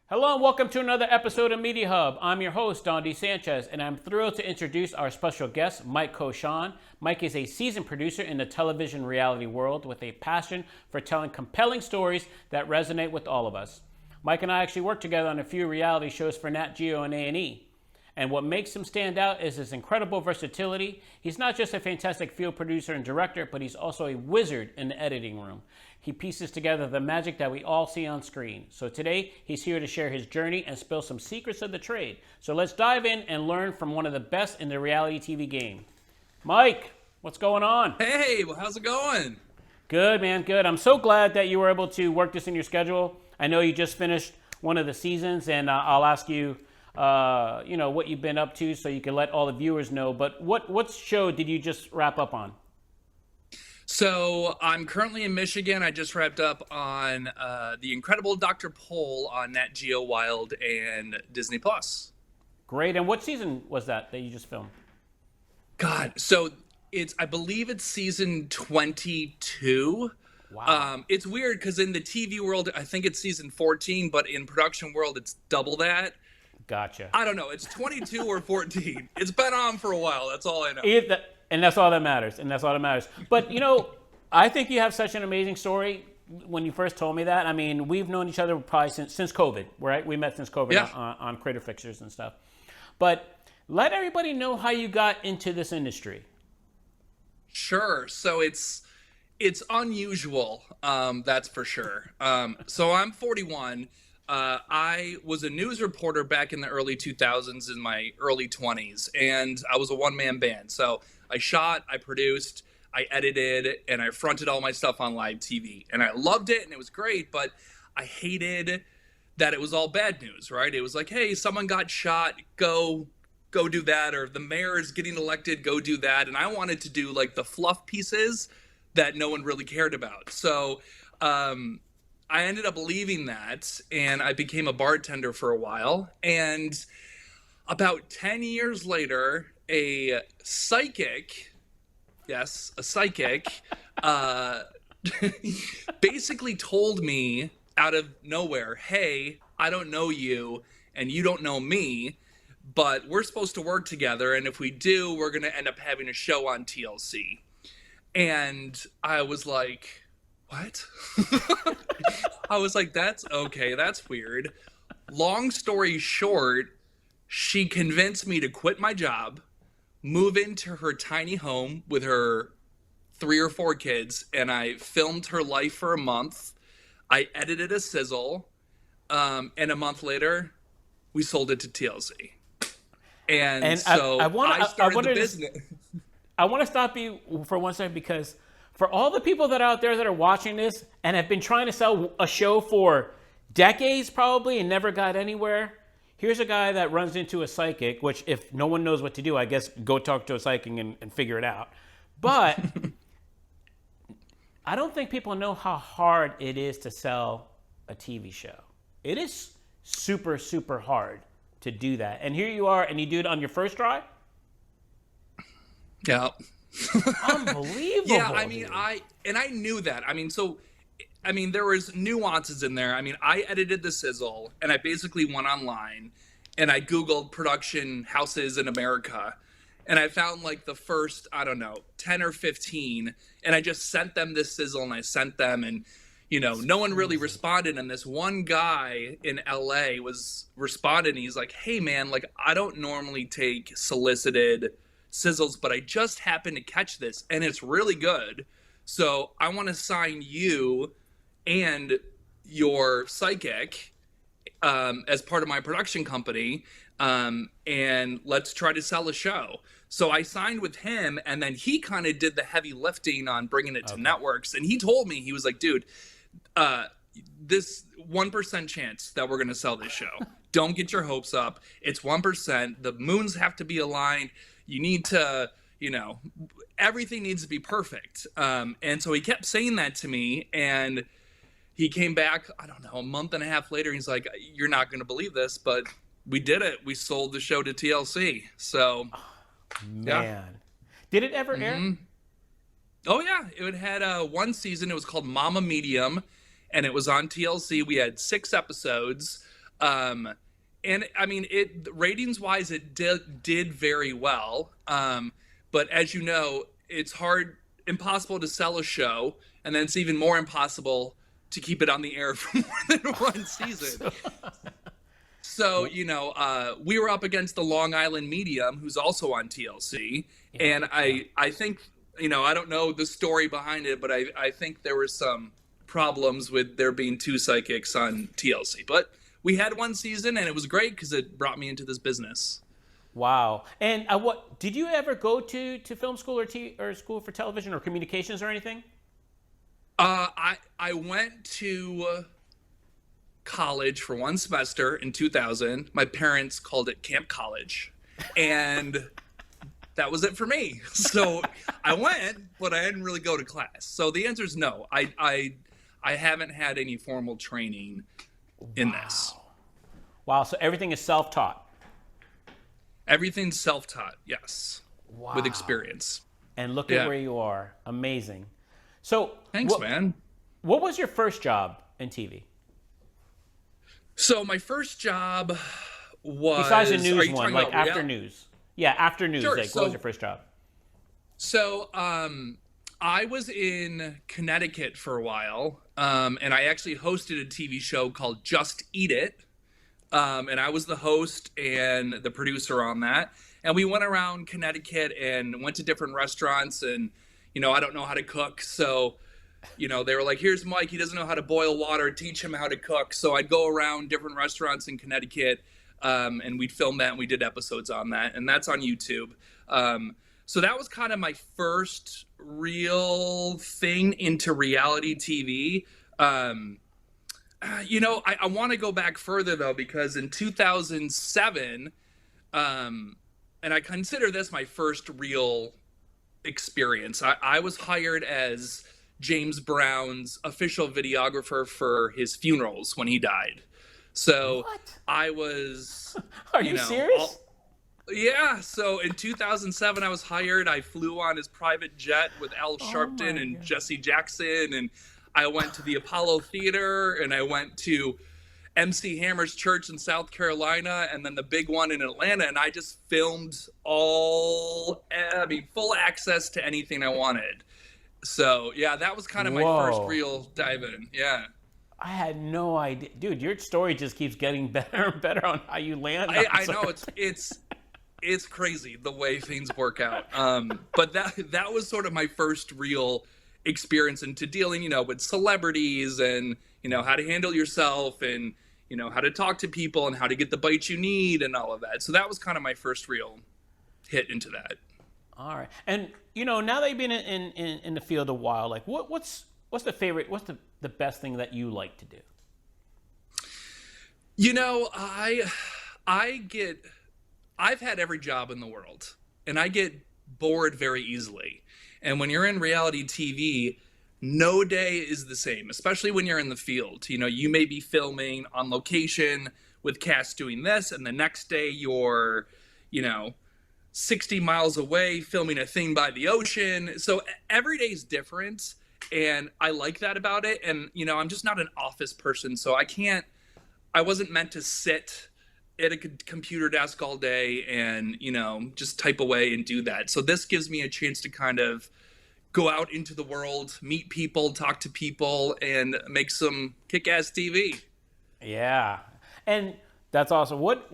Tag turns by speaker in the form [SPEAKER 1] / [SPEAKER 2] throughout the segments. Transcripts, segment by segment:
[SPEAKER 1] Hello and welcome to another episode of Media Hub. I'm your host, Don D. Sanchez, and I'm thrilled to introduce our special guest, Mike Cauchon. Mike is a seasoned producer in the television reality world with a passion for telling compelling stories that resonate with all of us. Mike and I actually worked together on a few reality shows for Nat Geo and A&E. And what makes him stand out is his incredible versatility. He's not just a fantastic field producer and director, but he's also a wizard in the editing room. He pieces together the magic that we all see on screen. So today, he's here to share his journey and spill some secrets of the trade. So let's dive in and learn from one of the best in the reality TV game. Mike, what's going on?
[SPEAKER 2] Hey, well, how's it going?
[SPEAKER 1] Good, man, good. I'm so glad that you were able to work this in your schedule. I know you just finished one of the seasons, and I'll ask you, what you've been up to so you can let all the viewers know. But what show did you just wrap up on?
[SPEAKER 2] So I'm currently in Michigan. I just wrapped up on The Incredible Dr. Pol on Nat Geo Wild and Disney Plus.
[SPEAKER 1] Great. And what season was that you just filmed?
[SPEAKER 2] God, so I believe it's season 22.
[SPEAKER 1] Wow.
[SPEAKER 2] It's weird because in the TV world, I think it's season 14, but in production world, it's double that.
[SPEAKER 1] Gotcha.
[SPEAKER 2] I don't know. It's 22 or 14. It's been on for a while. That's all I know.
[SPEAKER 1] And that's all that matters. But, I think you have such an amazing story. When you first told me that, I mean, we've known each other probably since COVID, right? We met since COVID.
[SPEAKER 2] Yeah.
[SPEAKER 1] on Creator Fixers and stuff. But let everybody know how you got into this industry.
[SPEAKER 2] Sure. So it's unusual, that's for sure. So I'm 41. I was a news reporter back in the early 2000s in my early 20s, and I was a one-man band. So I shot, I produced, I edited, and I fronted all my stuff on live TV. And I loved it, and it was great, but I hated that it was all bad news, right? It was like, hey, someone got shot, go do that, or the mayor is getting elected, go do that. And I wanted to do like the fluff pieces that no one really cared about. So I ended up leaving that, and I became a bartender for a while. And about 10 years later, a psychic, basically told me out of nowhere, hey, I don't know you, and you don't know me, but we're supposed to work together, and if we do, we're going to end up having a show on TLC. And I was like, what? I was like, that's okay. That's weird. Long story short, she convinced me to quit my job, move into her tiny home with her 3 or 4 kids, and I filmed her life for a month. I edited a sizzle, and a month later, we sold it to TLC. And so I started the business.
[SPEAKER 1] I want to stop you for one second, because for all the people that are out there that are watching this and have been trying to sell a show for decades probably and never got anywhere, here's a guy that runs into a psychic, which if no one knows what to do, I guess go talk to a psychic and figure it out. But I don't think people know how hard it is to sell a TV show. It is super, super hard to do that. And here you are, and you do it on your first try?
[SPEAKER 2] Yeah.
[SPEAKER 1] Unbelievable.
[SPEAKER 2] Yeah, I mean, I knew that. I mean, there was nuances in there. I mean, I edited the sizzle, and I basically went online, and I Googled production houses in America, and I found like the first, 10 or 15, and I just sent them this sizzle, and I sent them, and no one really responded. And this one guy in LA was responding, and he's like, hey man, like I don't normally take solicited sizzles, but I just happened to catch this and it's really good. So I want to sign you and your psychic as part of my production company. And let's try to sell a show. So I signed with him, and then he kind of did the heavy lifting on bringing it to networks. And he told me, he was like, dude, this 1% chance that we're going to sell this show. Don't get your hopes up. It's 1%. The moons have to be aligned. You need to, everything needs to be perfect. And so he kept saying that to me, and he came back, I don't know, a month and a half later. He's like, you're not going to believe this, but we did it. We sold the show to TLC. So,
[SPEAKER 1] man. Yeah. Did it ever air?
[SPEAKER 2] Oh, yeah. It had one season. It was called Mama Medium. and it was on TLC. We had 6 episodes. And I mean, ratings wise, it did very well. But as you know, it's impossible to sell a show, and then it's even more impossible to keep it on the air for more than one season. So, we were up against the Long Island Medium, who's also on TLC. And I think, I don't know the story behind it, but I think there were some problems with there being 2 psychics on TLC. But we had 1 season, and it was great because it brought me into this business.
[SPEAKER 1] Wow. And what did you ever go to film school or school for television or communications or anything?
[SPEAKER 2] I went to college for 1 semester in 2000. My parents called it Camp College, and that was it for me. So I went, but I didn't really go to class. So the answer is no. I haven't had any formal training in this.
[SPEAKER 1] Wow. So everything is self-taught.
[SPEAKER 2] Everything's self-taught, yes.
[SPEAKER 1] Wow.
[SPEAKER 2] With experience.
[SPEAKER 1] And look at where you are. Amazing. So
[SPEAKER 2] thanks, man.
[SPEAKER 1] What was your first job in TV?
[SPEAKER 2] So my first job was...
[SPEAKER 1] Besides the news one, like after news. Yeah, after news.
[SPEAKER 2] Sure.
[SPEAKER 1] Like, what was your first job?
[SPEAKER 2] So I was in Connecticut for a while, and I actually hosted a TV show called Just Eat It. And I was the host and the producer on that. And we went around Connecticut and went to different restaurants, and, I don't know how to cook. So, they were like, here's Mike. He doesn't know how to boil water. Teach him how to cook. So I'd go around different restaurants in Connecticut, and we'd film that, and we did episodes on that. And that's on YouTube. So that was kind of my first real thing into reality TV. I want to go back further, though, because in 2007, and I consider this my first real experience, I was hired as James Brown's official videographer for his funerals when he died. So
[SPEAKER 1] what?
[SPEAKER 2] I was...
[SPEAKER 1] Are you serious?
[SPEAKER 2] Yeah, so in 2007, I was hired. I flew on his private jet with Al Sharpton and Jesse Jackson, and I went to the Apollo Theater, and I went to MC Hammer's church in South Carolina, and then the big one in Atlanta, and I just filmed full access to anything I wanted. So, yeah, that was kind of my first real dive in. Yeah.
[SPEAKER 1] I had no idea. Dude, your story just keeps getting better and better on how you land.
[SPEAKER 2] I know, it's crazy the way things work out. But that was sort of my first real experience into dealing, with celebrities and, how to handle yourself and, how to talk to people and how to get the bites you need and all of that. So that was kind of my first real hit into that.
[SPEAKER 1] All right. And, now that you've been in the field a while, like what's the best thing that you like to do?
[SPEAKER 2] I've had every job in the world, and I get bored very easily. And when you're in reality TV, no day is the same, especially when you're in the field. You may be filming on location with cast doing this, and the next day you're, 60 miles away filming a thing by the ocean. So every day is different, and I like that about it. And, I'm just not an office person, so I wasn't meant to sit at a computer desk all day and, just type away and do that. So this gives me a chance to kind of go out into the world, meet people, talk to people, and make some kick-ass TV.
[SPEAKER 1] Yeah. And that's awesome. What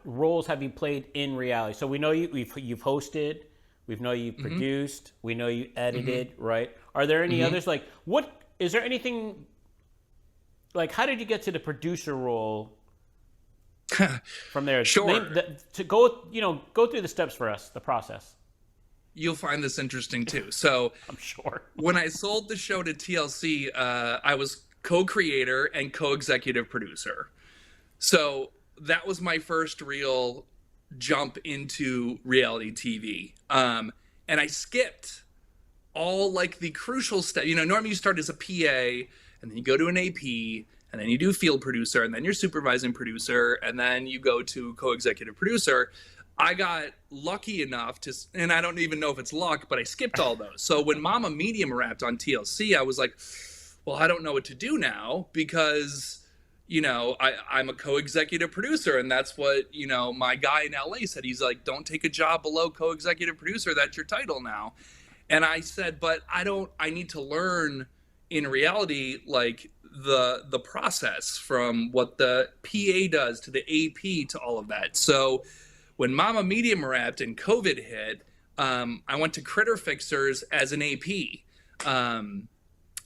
[SPEAKER 1] roles have you played in reality? So we know you've hosted, we know you've produced, we know you edited, right? Are there any others? Like, is there anything, like, how did you get to the producer role from there?
[SPEAKER 2] Sure.
[SPEAKER 1] To go through the steps for us, the process.
[SPEAKER 2] You'll find this interesting too. So
[SPEAKER 1] I'm sure.
[SPEAKER 2] When I sold the show to TLC, I was co-creator and co-executive producer. So that was my first real jump into reality TV. And I skipped all like the crucial steps. Normally you start as a PA, and then you go to an AP, and then you do field producer, and then you're supervising producer, and then you go to co-executive producer. I got lucky enough and I don't even know if it's luck, but I skipped all those. So when Mama Medium wrapped on TLC, I was like, well, I don't know what to do now because, I'm a co-executive producer, and that's what, my guy in LA said. He's like, don't take a job below co-executive producer. That's your title now. And I said, but I need to learn in reality, like the process from what the PA does to the AP to all of that. So when Mama Medium wrapped and COVID hit, I went to Critter Fixers as an AP.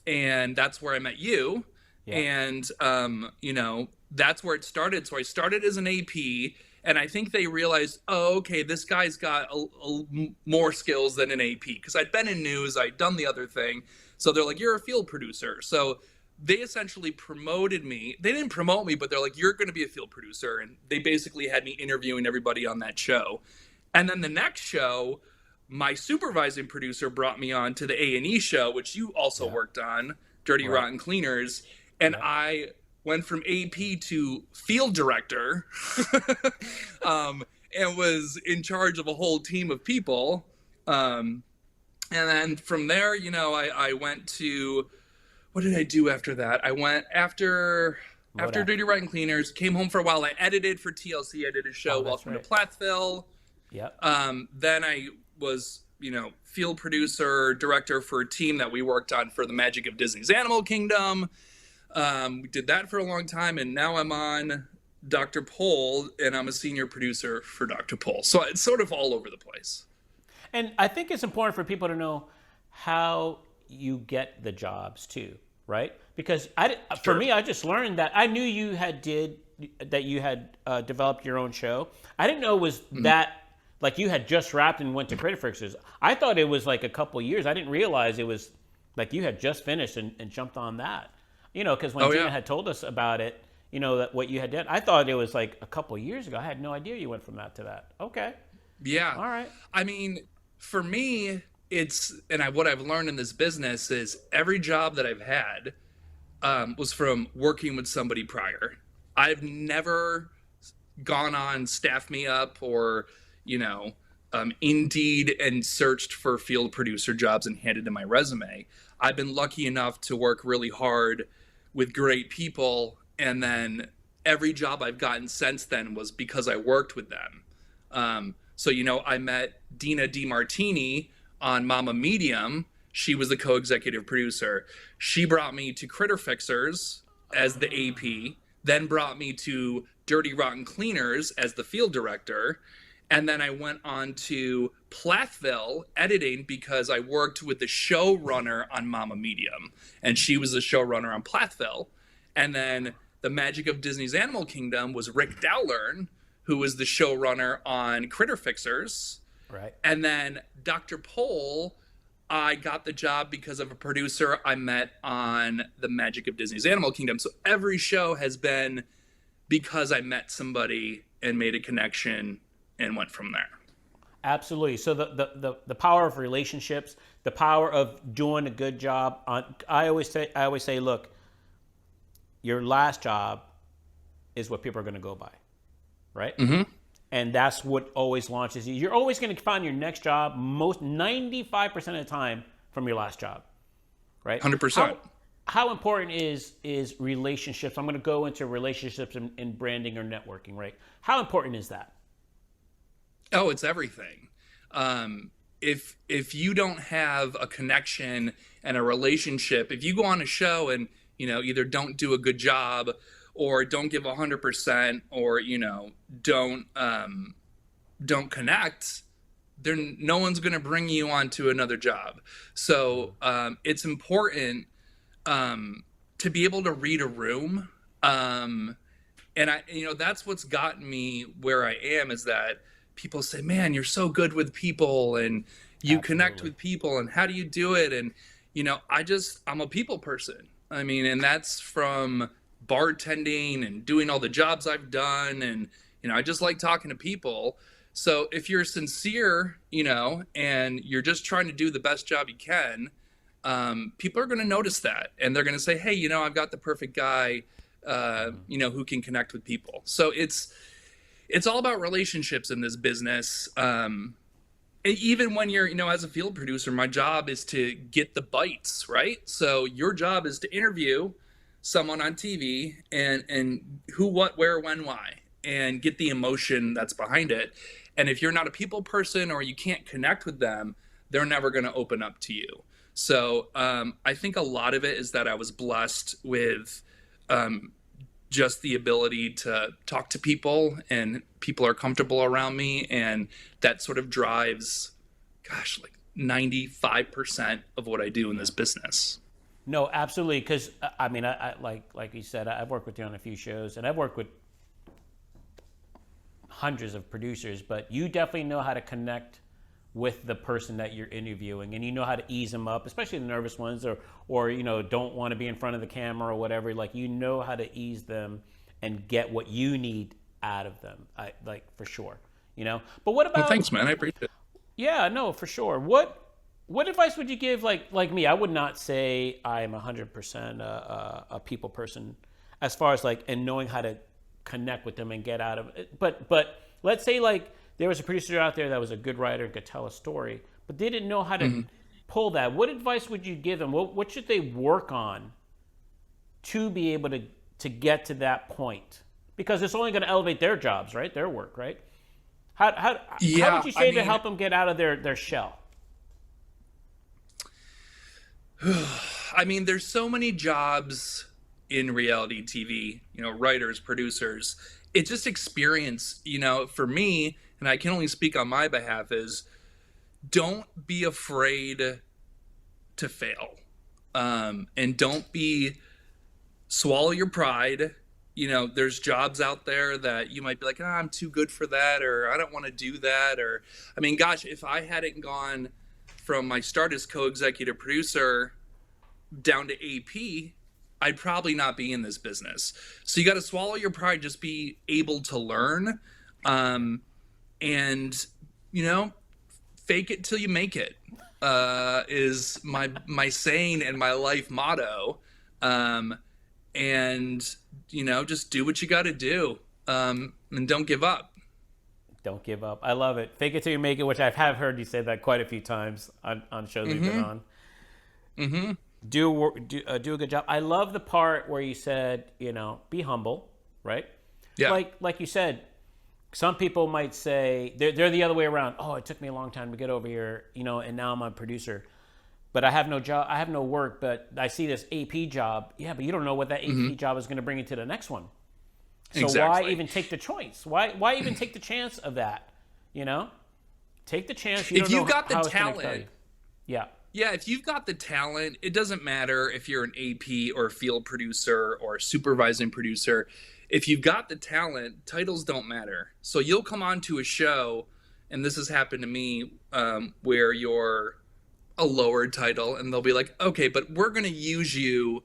[SPEAKER 2] And that's where I met you. Yeah. And, that's where it started. So I started as an AP, and I think they realized, oh, okay, this guy's got more skills than an AP, because I'd been in news, I'd done the other thing. So they're like, you're a field producer. So they essentially promoted me. They didn't promote me, but they're like, you're going to be a field producer. And they basically had me interviewing everybody on that show. And then the next show, my supervising producer brought me on to the A&E show, which you also worked on, Dirty Rotten Cleaners. And I went from AP to field director and was in charge of a whole team of people. And then from there, I went to, what did I do after that? I went after Dirty Rotten Cleaners, came home for a while. I edited for TLC. I did a show, Welcome to Platteville. Yep. Then I was, field producer, director for a team that we worked on for the Magic of Disney's Animal Kingdom. We did that for a long time, and now I'm on Dr. Pol, and I'm a senior producer for Dr. Pol. So it's sort of all over the place.
[SPEAKER 1] And I think it's important for people to know how you get the jobs too, right? Because for me, I just learned that I knew you had developed your own show. I didn't know it was that, like, you had just wrapped and went to Critter Fixers. I thought it was like a couple years. I didn't realize it was like you had just finished and jumped on that. Because when Gina had told us about it, that what you had done, I thought it was like a couple years ago. I had no idea you went from that to that. Okay.
[SPEAKER 2] Yeah.
[SPEAKER 1] All right.
[SPEAKER 2] I mean, for me, what I've learned in this business is every job that I've had was from working with somebody prior. I've never gone on Staff Me Up or, Indeed and searched for field producer jobs and handed in my resume. I've been lucky enough to work really hard with great people, and then every job I've gotten since then was because I worked with them. So I met Dina DiMartini on Mama Medium. She was the co-executive producer. She brought me to Critter Fixers as the AP, then brought me to Dirty Rotten Cleaners as the field director. And then I went on to Platteville editing because I worked with the showrunner on Mama Medium, and she was the showrunner on Platteville. And then the Magic of Disney's Animal Kingdom was Rick Dowlern, who was the showrunner on Critter Fixers.
[SPEAKER 1] Right.
[SPEAKER 2] And then Dr. Pol, I got the job because of a producer I met on the Magic of Disney's Animal Kingdom. So every show has been because I met somebody and made a connection and went from there.
[SPEAKER 1] Absolutely. So the power of relationships, the power of doing a good job. I always say, look, your last job is what people are going to go by, right? Mm-hmm. And that's what always launches you. You're always going to find your next job 95% of the time from your last job, right?
[SPEAKER 2] 100%.
[SPEAKER 1] How important is relationships? I'm going to go into relationships in branding or networking, right? How important is that?
[SPEAKER 2] Oh, it's everything. If you don't have a connection and a relationship, if you go on a show and either don't do a good job or don't give 100% or don't connect, then no one's going to bring you on to another job. So it's important to be able to read a room, and that's what's gotten me where I am, is that people say, man, you're so good with people and you Absolutely. Connect with people, and how do you do it? And, I'm a people person. I mean, and that's from bartending and doing all the jobs I've done. And, I just like talking to people. So if you're sincere, and you're just trying to do the best job you can, people are going to notice that. And they're going to say, hey, I've got the perfect guy, who can connect with people. So it's all about relationships in this business. even when you're, as a field producer, my job is to get the bites, right? So your job is to interview someone on TV and who, what, where, when, why, and get the emotion that's behind it. And if you're not a people person or you can't connect with them, they're never going to open up to you. So I think a lot of it is that I was blessed with just the ability to talk to people, and people are comfortable around me, and that sort of drives, like 95% of what I do in this business.
[SPEAKER 1] No, absolutely. Because I mean, I like you said, I've worked with you on a few shows, and I've worked with hundreds of producers, but you definitely know how to connect with the person that you're interviewing, and you know how to ease them up, especially the nervous ones, or don't want to be in front of the camera or whatever. Like, you know how to ease them and get what you need out of them. For sure. But what about?
[SPEAKER 2] Well, thanks, man. I appreciate it.
[SPEAKER 1] Yeah, no, for sure. What advice would you give? Like me, I would not say I'm 100% a people person, as far as and knowing how to connect with them and get out of it. But let's say there was a producer out there that was a good writer and could tell a story, but they didn't know how to pull that. What advice would you give them? What should they work on to be able to get to that point? Because it's only going to elevate their jobs, right? Their work, right? How would you say to help them get out of their shell?
[SPEAKER 2] I mean, there's so many jobs in reality TV, writers, producers. It's just experience, for me, and I can only speak on my behalf, is don't be afraid to fail. And swallow your pride. There's jobs out there that you might be like, I'm too good for that, or I don't want to do that. Or, I mean, gosh, if I hadn't gone from my start as co-executive producer down to AP, I'd probably not be in this business. So you got to swallow your pride, just be able to learn. And, fake it till you make it, is my saying and my life motto. And, just do what you got to do, and don't give up.
[SPEAKER 1] Don't give up. I love it. Fake it till you make it, which I have heard you say that quite a few times on shows we've been on. Mm-hmm. Do a good job. I love the part where you said, be humble, right?
[SPEAKER 2] Yeah.
[SPEAKER 1] Like you said, some people might say they're the other way around. Oh, it took me a long time to get over here, and now I'm a producer, but I have no job. I have no work, but I see this AP job. Yeah, but you don't know what that AP job is going to bring you to the next one. So
[SPEAKER 2] exactly.
[SPEAKER 1] Why even take the choice? Why even take the chance of that? Take the chance.
[SPEAKER 2] If you've got the talent,
[SPEAKER 1] yeah.
[SPEAKER 2] Yeah, if you've got the talent, it doesn't matter if you're an AP or a field producer or a supervising producer. If you've got the talent, titles don't matter. So you'll come onto a show, and this has happened to me, where you're a lower title, and they'll be like, okay, but we're going to use you,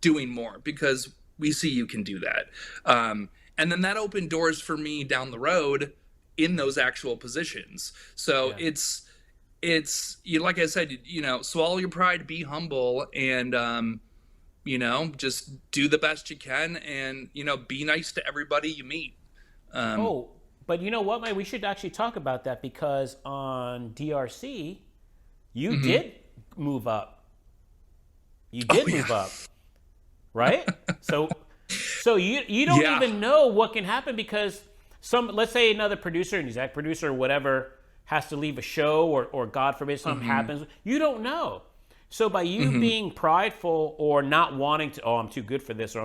[SPEAKER 2] doing more because we see you can do that. And then that opened doors for me down the road in those actual positions. So it's like I said, swallow your pride, be humble, and just do the best you can, and be nice to everybody you meet.
[SPEAKER 1] But you know what, Mike? We should actually talk about that, because on DRC, you did move up. You did move up, right? So you don't even know what can happen, because let's say another producer, an exec producer or whatever, has to leave a show, or God forbid something happens. You don't know. So by you being prideful or not wanting to, I'm too good for this, or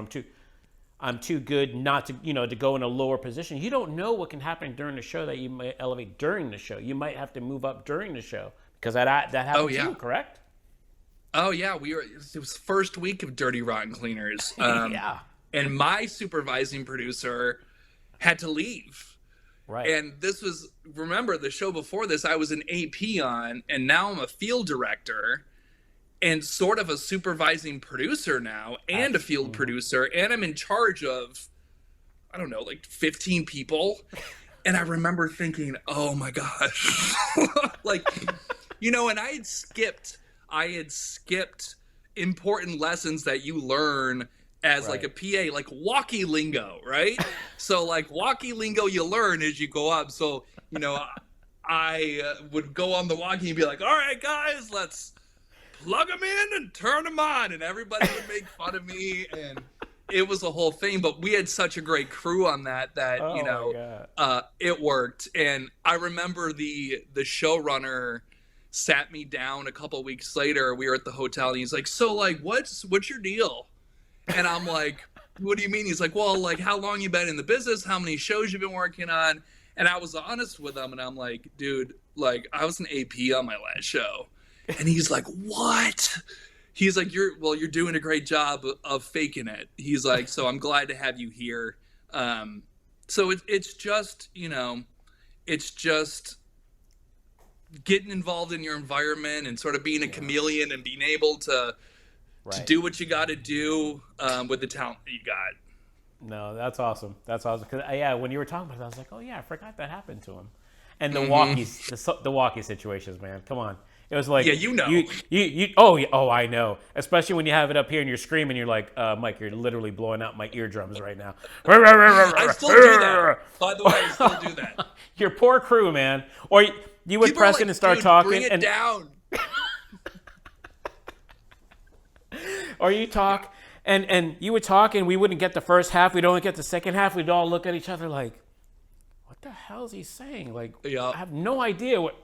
[SPEAKER 1] I'm too good not to, to go in a lower position. You don't know what can happen during the show that you might elevate during the show. You might have to move up during the show, because that happened to you, correct?
[SPEAKER 2] Oh yeah, it was first week of Dirty Rotten Cleaners.
[SPEAKER 1] Yeah.
[SPEAKER 2] And my supervising producer had to leave.
[SPEAKER 1] Right.
[SPEAKER 2] And remember the show before this, I was an AP on, and now I'm a field director and sort of a supervising producer now, and a field producer, and I'm in charge of, I don't know, 15 people. And I remember thinking, oh my gosh, and I had skipped important lessons that you learn as a PA, walkie lingo, right? So walkie lingo you learn as you go up. So, I would go on the walkie and be like, all right, guys, let's plug them in and turn them on. And everybody would make fun of me. And it was a whole thing. But we had such a great crew on that,
[SPEAKER 1] Oh my God.
[SPEAKER 2] it worked. And I remember the showrunner sat me down a couple weeks later. We were at the hotel and he's like, so like, what's your deal? And I'm like, what do you mean? He's like, well, like, how long you been in the business? How many shows you've been working on? And I was honest with him, and I'm like, dude, like, I was an AP on my last show. And he's like, what? He's like, you're doing a great job of faking it. He's like, so I'm glad to have you here. So it's just, it's just getting involved in your environment and sort of being a chameleon and being able to do what you got to do with the talent that you got.
[SPEAKER 1] No, that's awesome. That's awesome. Because when you were talking about it, I was like, oh yeah, I forgot that happened to him. And the the walkie situations, man. Come on. It was like, I know. Especially when you have it up here and you're screaming, you're like, Mike, you're literally blowing out my eardrums right now.
[SPEAKER 2] I still do that. By the way, I still do that.
[SPEAKER 1] Your poor crew, man. Or you would press in and start talking.
[SPEAKER 2] Bring it down.
[SPEAKER 1] Or you talk. And you would talk, and we wouldn't get the first half. We'd only get the second half. We'd all look at each other like, what the hell is he saying? Like, I have no idea what.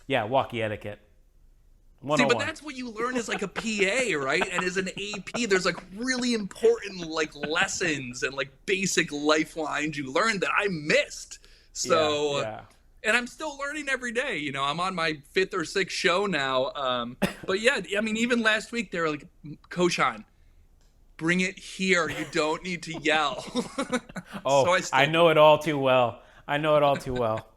[SPEAKER 1] Yeah, walkie etiquette. 101.
[SPEAKER 2] See, but that's what you learn as like a PA, right? And as an AP, there's like really important like lessons and like basic lifelines you learn that I missed. So, and I'm still learning every day. I'm on my 5th or 6th show now. But yeah, I mean, even last week they were like, Cauchon, bring it here. You don't need to yell.
[SPEAKER 1] So I know it all too well.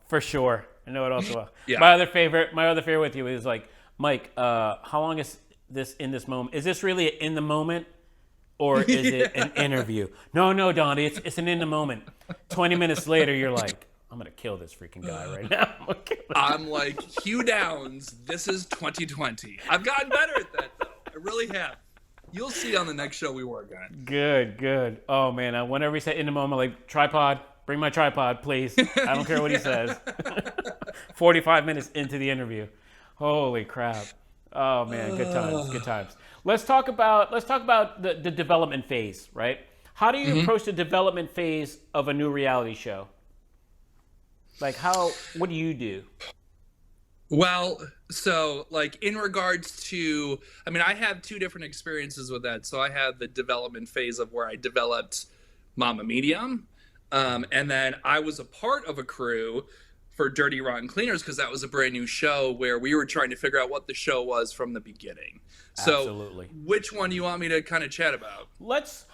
[SPEAKER 1] For sure. I know it all too well.
[SPEAKER 2] Yeah.
[SPEAKER 1] My other favorite with you is like, Mike, how long is this in this moment? Is this really in the moment, or is it an interview? No, Donnie, it's an in the moment. 20 minutes later, you're like, I'm gonna kill this freaking guy right now.
[SPEAKER 2] I'm like, Hugh Downs, this is 2020. I've gotten better at that though. I really have. You'll see on the next show we work on.
[SPEAKER 1] Good. Oh man, whenever he said in the moment, like, tripod, bring my tripod, please. I don't care what he says. 45 minutes into the interview. Holy crap. Oh man, good times. Let's talk about the development phase, right? How do you approach the development phase of a new reality show? Like what do you do?
[SPEAKER 2] Well, so like in regards to, I mean, I have 2 different experiences with that. So I have the development phase of where I developed Mama Medium. And then I was a part of a crew for Dirty Rotten Cleaners because that was a brand new show where we were trying to figure out what the show was from the beginning. So
[SPEAKER 1] Absolutely.
[SPEAKER 2] Which one do you want me to kind of chat about?
[SPEAKER 1] Let's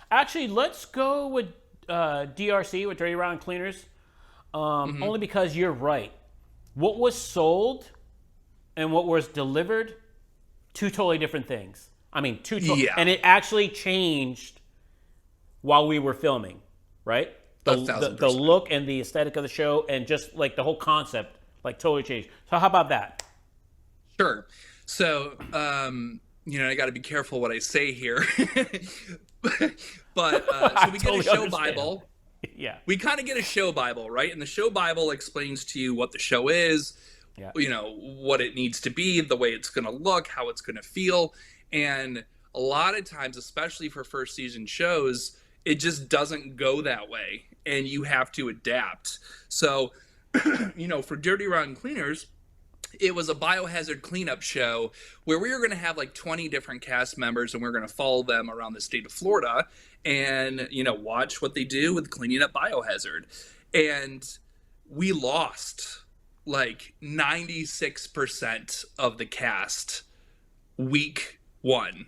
[SPEAKER 1] go with DRC, with Dirty Rotten Cleaners. Only because you're right. What was sold and what was delivered, 2 totally different things. I mean, and it actually changed while we were filming, right? The look and the aesthetic of the show and just like the whole concept, like totally changed. So how about that?
[SPEAKER 2] Sure. So, I got to be careful what I say here. But so we get a show Bible.
[SPEAKER 1] Yeah.
[SPEAKER 2] We kind of get a show Bible, right? And the show Bible explains to you what the show is, what it needs to be, the way it's going to look, how it's going to feel. And a lot of times, especially for first season shows, it just doesn't go that way. And you have to adapt. So, for Dirty Rotten Cleaners, it was a biohazard cleanup show where we were going to have like 20 different cast members and we are going to follow them around the state of Florida and, watch what they do with cleaning up biohazard. And we lost like 96% of the cast week 1.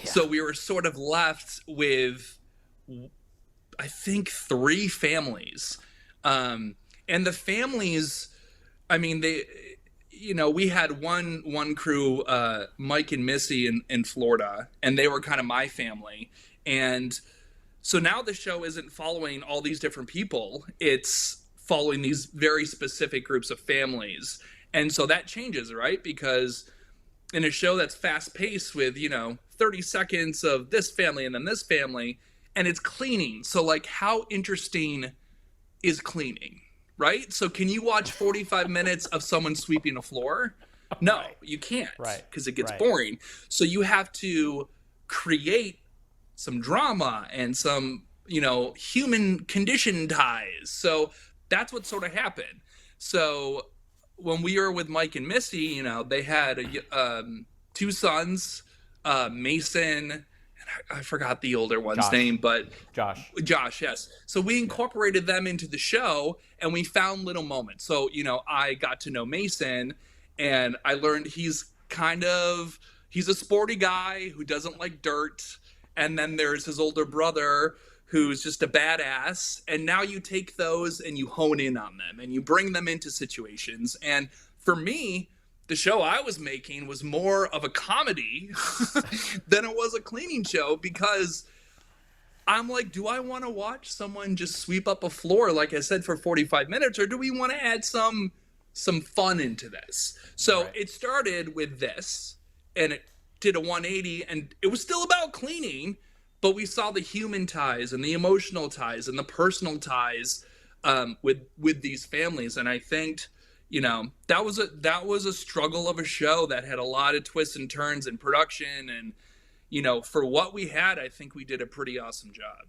[SPEAKER 2] Yeah. So we were sort of left with, I think, 3 families. And the families, I mean, we had one crew, Mike and Missy in Florida, and they were kind of my family. And so now the show isn't following all these different people. It's following these very specific groups of families. And so that changes, right? Because in a show that's fast paced with, 30 seconds of this family and then this family, and it's cleaning. So like, how interesting is cleaning, right? So can you watch 45 minutes of someone sweeping a floor? No,
[SPEAKER 1] Right.
[SPEAKER 2] you can't,
[SPEAKER 1] Right.
[SPEAKER 2] because it gets
[SPEAKER 1] Right.
[SPEAKER 2] boring. So you have to create some drama and some, human condition ties. So that's what sort of happened. So when we were with Mike and Missy, they had two sons, Mason, and I forgot the older one's
[SPEAKER 1] Josh.
[SPEAKER 2] name, but
[SPEAKER 1] Josh.
[SPEAKER 2] Josh, yes. So we incorporated them into the show, and we found little moments. So, I got to know Mason, and I learned he's a sporty guy who doesn't like dirt. And then there's his older brother who's just a badass. And now you take those and you hone in on them and you bring them into situations. And for me, the show I was making was more of a comedy than it was a cleaning show, because I'm like, do I want to watch someone just sweep up a floor, like I said, for 45 minutes, or do we want to add some fun into this? So
[SPEAKER 1] Right.
[SPEAKER 2] it started with this, and it did a 180, and it was still about cleaning, but we saw the human ties and the emotional ties and the personal ties with these families. And I think, that was a struggle of a show that had a lot of twists and turns in production. And for what we had, I think we did a pretty awesome job.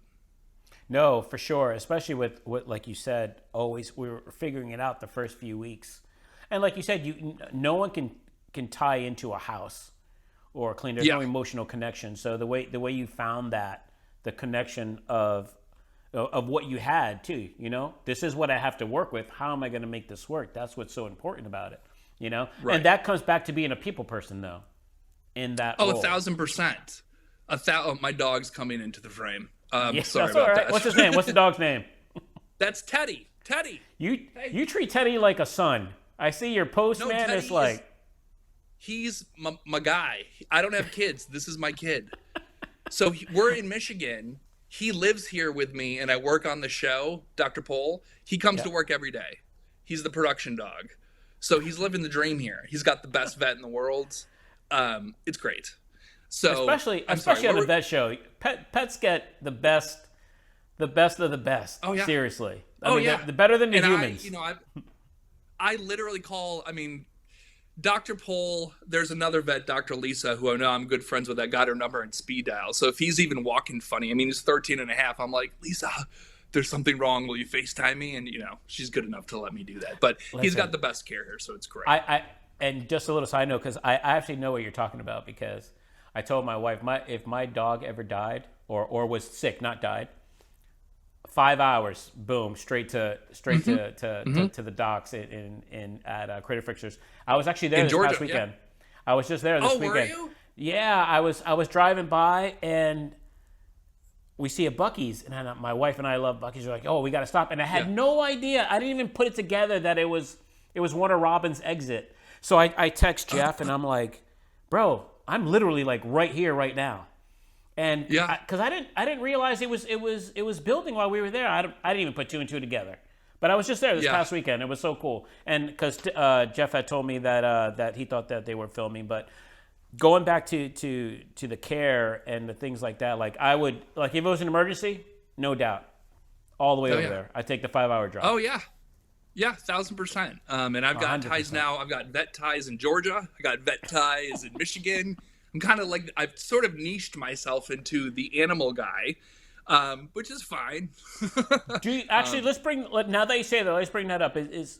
[SPEAKER 1] No, for sure. Especially with what, like you said, always we were figuring it out the first few weeks, and like you said, no one can tie into a house or clean. There's no
[SPEAKER 2] Yeah.
[SPEAKER 1] emotional connection. So the way you found that, the connection of what you had too. This is what I have to work with. How am I going to make this work? That's what's so important about it.
[SPEAKER 2] Right.
[SPEAKER 1] And that comes back to being a people person though. In that
[SPEAKER 2] Oh,
[SPEAKER 1] role.
[SPEAKER 2] 1,000%. My dog's coming into the frame.
[SPEAKER 1] Yeah,
[SPEAKER 2] Sorry
[SPEAKER 1] that's all
[SPEAKER 2] about
[SPEAKER 1] right.
[SPEAKER 2] that.
[SPEAKER 1] What's his name? What's the dog's name?
[SPEAKER 2] That's Teddy.
[SPEAKER 1] You treat Teddy like a son. I see your post,
[SPEAKER 2] No,
[SPEAKER 1] man.
[SPEAKER 2] Teddy
[SPEAKER 1] It's like
[SPEAKER 2] he's my guy. I don't have kids. This is my kid. So we're in Michigan. He lives here with me, and I work on the show, Dr. Pole. He comes to work every day. He's the production dog. So he's living the dream here. He's got the best vet in the world. It's great. So
[SPEAKER 1] especially on the vet show, pets get the best of the best.
[SPEAKER 2] Oh, yeah.
[SPEAKER 1] Seriously.
[SPEAKER 2] Oh, yeah.
[SPEAKER 1] The better than the
[SPEAKER 2] And
[SPEAKER 1] humans.
[SPEAKER 2] I literally call. Dr. Pole, there's another vet, Dr. Lisa, who I know I'm good friends with. I got her number in speed dial. So if he's even walking funny, he's 13 and a half. I'm like, Lisa, there's something wrong. Will you FaceTime me? And, she's good enough to let me do that. But he's got the best care here, so it's great.
[SPEAKER 1] And just a little side note, because I actually know what you're talking about, because I told my wife, if my dog ever died or was sick, not died, 5 hours, boom, straight to the docks at Crater Fixers. I was actually there
[SPEAKER 2] In
[SPEAKER 1] this
[SPEAKER 2] Georgia,
[SPEAKER 1] past weekend. I was just there this weekend.
[SPEAKER 2] Were you?
[SPEAKER 1] Yeah, I was driving by, and we see a Buc-ee's, and my wife and I love Buc-ee's. We're like, oh, we got to stop. And I had no idea. I didn't even put it together that it was one of Robin's exit. So I text Jeff, and I'm like, bro, I'm literally like right here, right now. And because I didn't realize it was building while we were there. I didn't even put two and two together. But I was just there this past weekend. It was so cool. And because Jeff had told me that he thought that they were filming, but going back to the care and the things like that, like I would, like if it was an emergency, no doubt, all the way over there. I take the 5 hour drive.
[SPEAKER 2] Oh yeah. Yeah, 1,000%. And I've got
[SPEAKER 1] 100%.
[SPEAKER 2] ties now. I've got vet ties in Georgia. I got vet ties in Michigan. I'm kind of like, I've sort of niched myself into the animal guy, which is fine.
[SPEAKER 1] Do you actually? Now that you say that, let's bring that up. Is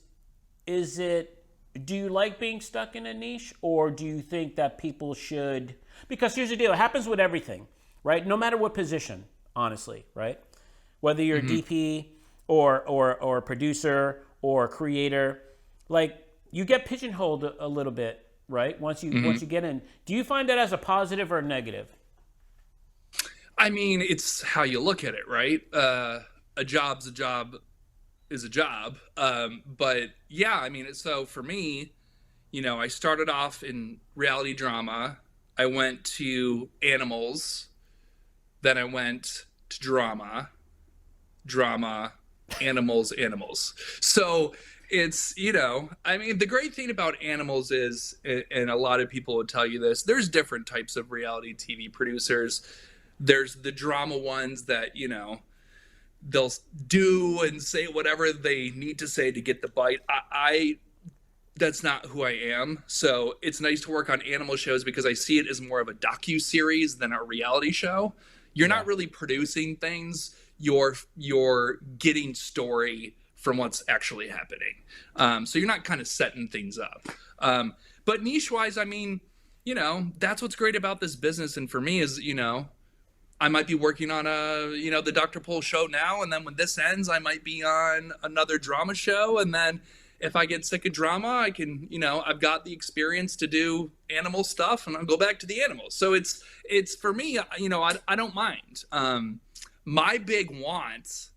[SPEAKER 1] it? Do you like being stuck in a niche, or do you think that people should? Because here's the deal: it happens with everything, right? No matter what position, honestly, right? Whether you're a DP or producer or creator, like you get pigeonholed a little bit, right? Once you get in, do you find that as a positive or a negative?
[SPEAKER 2] It's how you look at it, right? A job's a job is a job. But yeah, so for me, I started off in reality drama. I went to animals. Then I went to drama, animals. So it's, the great thing about animals is, and a lot of people will tell you this, there's different types of reality TV producers. There's the drama ones that, they'll do and say whatever they need to say to get the bite. I that's not who I am. So it's nice to work on animal shows because I see it as more of a docu-series than a reality show. You're
[SPEAKER 1] Yeah.
[SPEAKER 2] not really producing things. You're getting story from what's actually happening. So you're not kind of setting things up. But niche-wise, I mean, that's what's great about this business. And for me is, I might be working on the Dr. Pol show now, and then when this ends, I might be on another drama show, and then if I get sick of drama, I can, I've got the experience to do animal stuff, and I'll go back to the animals. So it's for me, I don't mind. My big want,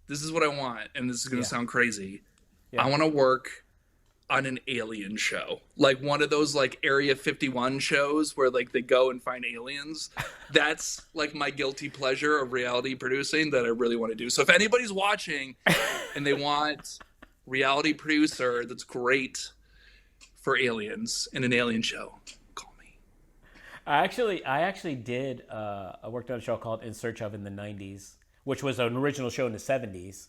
[SPEAKER 2] this is what I want, and this is going to sound crazy.
[SPEAKER 1] Yeah.
[SPEAKER 2] I want to work on an alien show, like one of those like Area 51 shows where like they go and find aliens. That's like my guilty pleasure of reality producing that I really want to do. So if anybody's watching and they want reality producer that's great for aliens in an alien show, call me.
[SPEAKER 1] I actually did. I worked on a show called In Search of in the '90s, which was an original show in the '70s.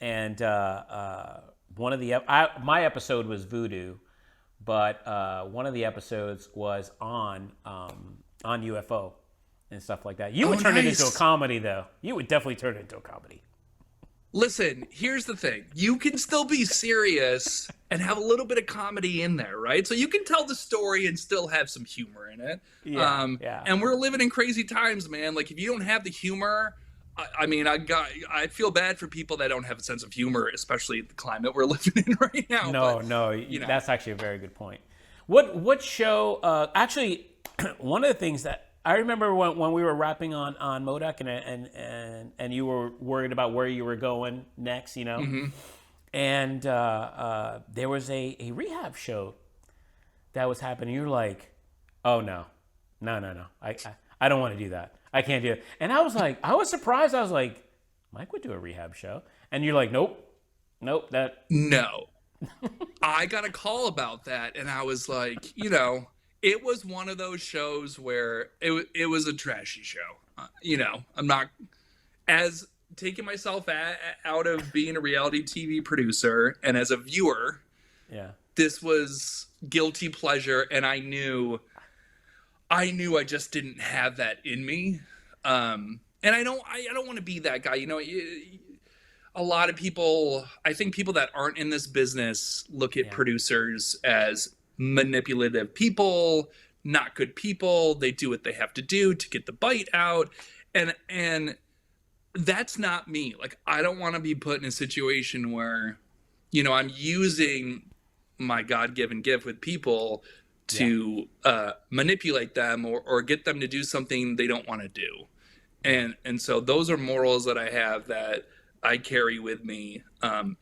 [SPEAKER 1] And one of the my episode was voodoo, but one of the episodes was on UFO and stuff like that. You would turn it into a comedy, though. You would definitely turn it into a comedy.
[SPEAKER 2] Listen, here's the thing. You can still be serious and have a little bit of comedy in there, right? So you can tell the story and still have some humor in it.
[SPEAKER 1] Yeah.
[SPEAKER 2] And we're living in crazy times, man. Like if you don't have the humor, I feel bad for people that don't have a sense of humor, especially the climate we're living in right now.
[SPEAKER 1] No, that's actually a very good point. What show? Actually, one of the things that I remember when we were rapping on Modoc and you were worried about where you were going next, and there was a rehab show that was happening. You're like, oh no, I don't want to do that. I can't do it. And I was surprised. I was like, Mike would do a rehab show. And you're like, nope. No.
[SPEAKER 2] I got a call about that. And I was like, it was one of those shows where it was a trashy show. I'm not as taking myself out of being a reality TV producer and as a viewer.
[SPEAKER 1] Yeah.
[SPEAKER 2] This was guilty pleasure. And I knew I just didn't have that in me. And I don't want to be that guy. A lot of people, I think people that aren't in this business look at producers as manipulative people, not good people. They do what they have to do to get the bite out. And that's not me. Like, I don't want to be put in a situation where, I'm using my God-given gift with people to manipulate them or get them to do something they don't want to do. And so those are morals that I have that I carry with me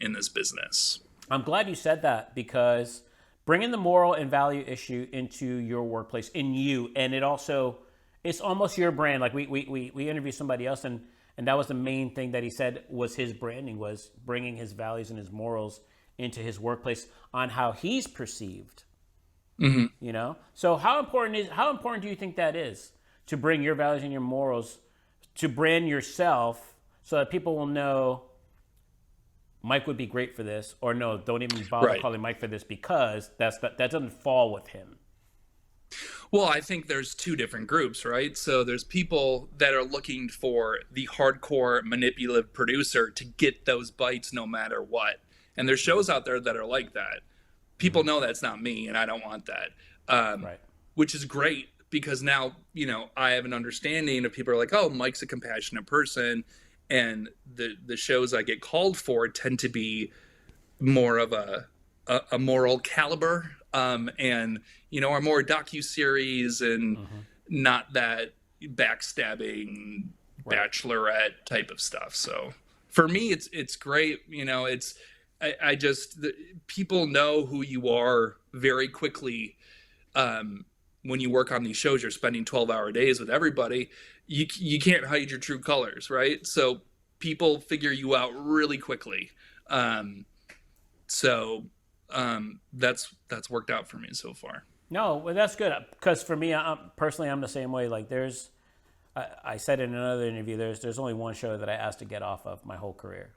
[SPEAKER 2] in this business.
[SPEAKER 1] I'm glad you said that because bringing the moral and value issue into your workplace, in you, and it's almost your brand. Like we interviewed somebody else and that was the main thing that he said was his branding, was bringing his values and his morals into his workplace on how he's perceived.
[SPEAKER 2] Mm-hmm.
[SPEAKER 1] So how important do you think that is to bring your values and your morals to brand yourself so that people will know Mike would be great for this, or no, don't even bother calling Mike for this because that doesn't fall with him.
[SPEAKER 2] Well, I think there's two different groups, right? So there's people that are looking for the hardcore manipulative producer to get those bites no matter what. And there's shows out there that are like that. People know that's not me, and I don't want that. Which is great because now, I have an understanding of people are like, oh, Mike's a compassionate person. And the shows I get called for tend to be more of a moral caliber and, are more docuseries and not that backstabbing bachelorette type of stuff. So for me, it's great. I just people know who you are very quickly. When you work on these shows, you're spending 12-hour days with everybody. You can't hide your true colors, right? So people figure you out really quickly. That's worked out for me so far.
[SPEAKER 1] No, well, that's good because for me, personally, I'm the same way. Like I said in another interview, there's only one show that I asked to get off of my whole career,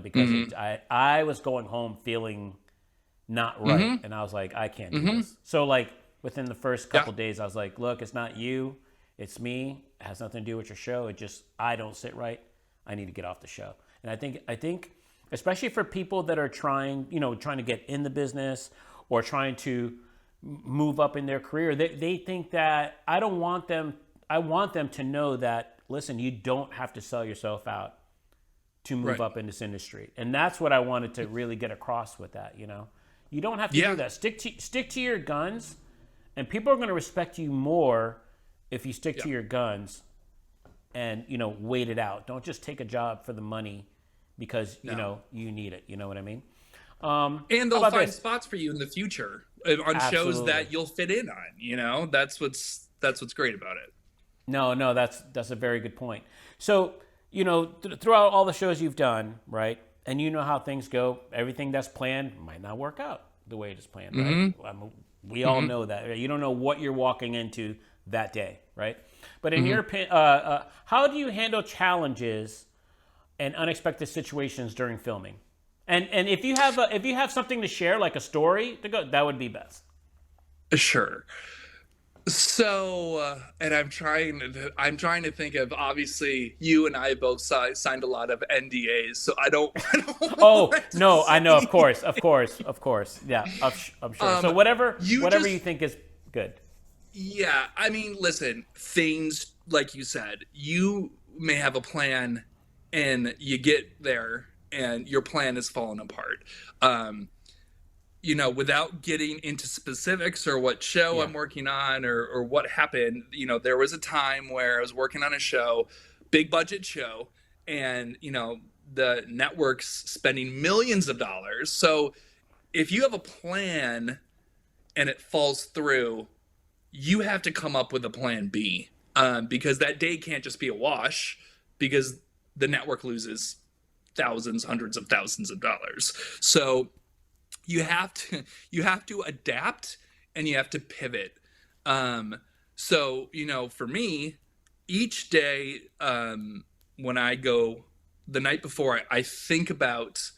[SPEAKER 1] because I was going home feeling not right, and I was like, I can't do this. So like within the first couple days, I was like, look, it's not you, it's me. It has nothing to do with your show. It just I don't sit right. I need to get off the show. And I think especially for people that are trying to get in the business or trying to move up in their career, they think that I want them to know that, listen, you don't have to sell yourself out to move up in this industry. And that's what I wanted to really get across with that, You don't have to do that. Stick to your guns, and people are going to respect you more if you stick to your guns and, wait it out. Don't just take a job for the money because, you need it. You know what I mean?
[SPEAKER 2] And they'll find spots for you in the future on shows that you'll fit in on, That's what's great about it.
[SPEAKER 1] No, that's a very good point. So, throughout all the shows you've done, right? And you know how things go. Everything that's planned might not work out the way it is planned, right? We all know that. Right? You don't know what you're walking into that day, right? But in your opinion, how do you handle challenges and unexpected situations during filming? And if you have something to share, like a story to go, that would be best.
[SPEAKER 2] Sure. So, and I'm trying to think of, obviously you and I both signed a lot of NDAs, so I don't
[SPEAKER 1] oh, no, I know, of course. Yeah, I'm sure. So whatever you think is good.
[SPEAKER 2] Yeah, I mean, listen, things, like you said, you may have a plan and you get there and your plan is falling apart. Without getting into specifics or what show I'm working on or what happened, there was a time where I was working on a show, big budget show, and, the network's spending millions of dollars. So if you have a plan and it falls through, you have to come up with a plan B, because that day can't just be a wash, because the network loses thousands, hundreds of thousands of dollars. So you have to adapt and you have to pivot. So, for me, each day, when I go the night before, I think about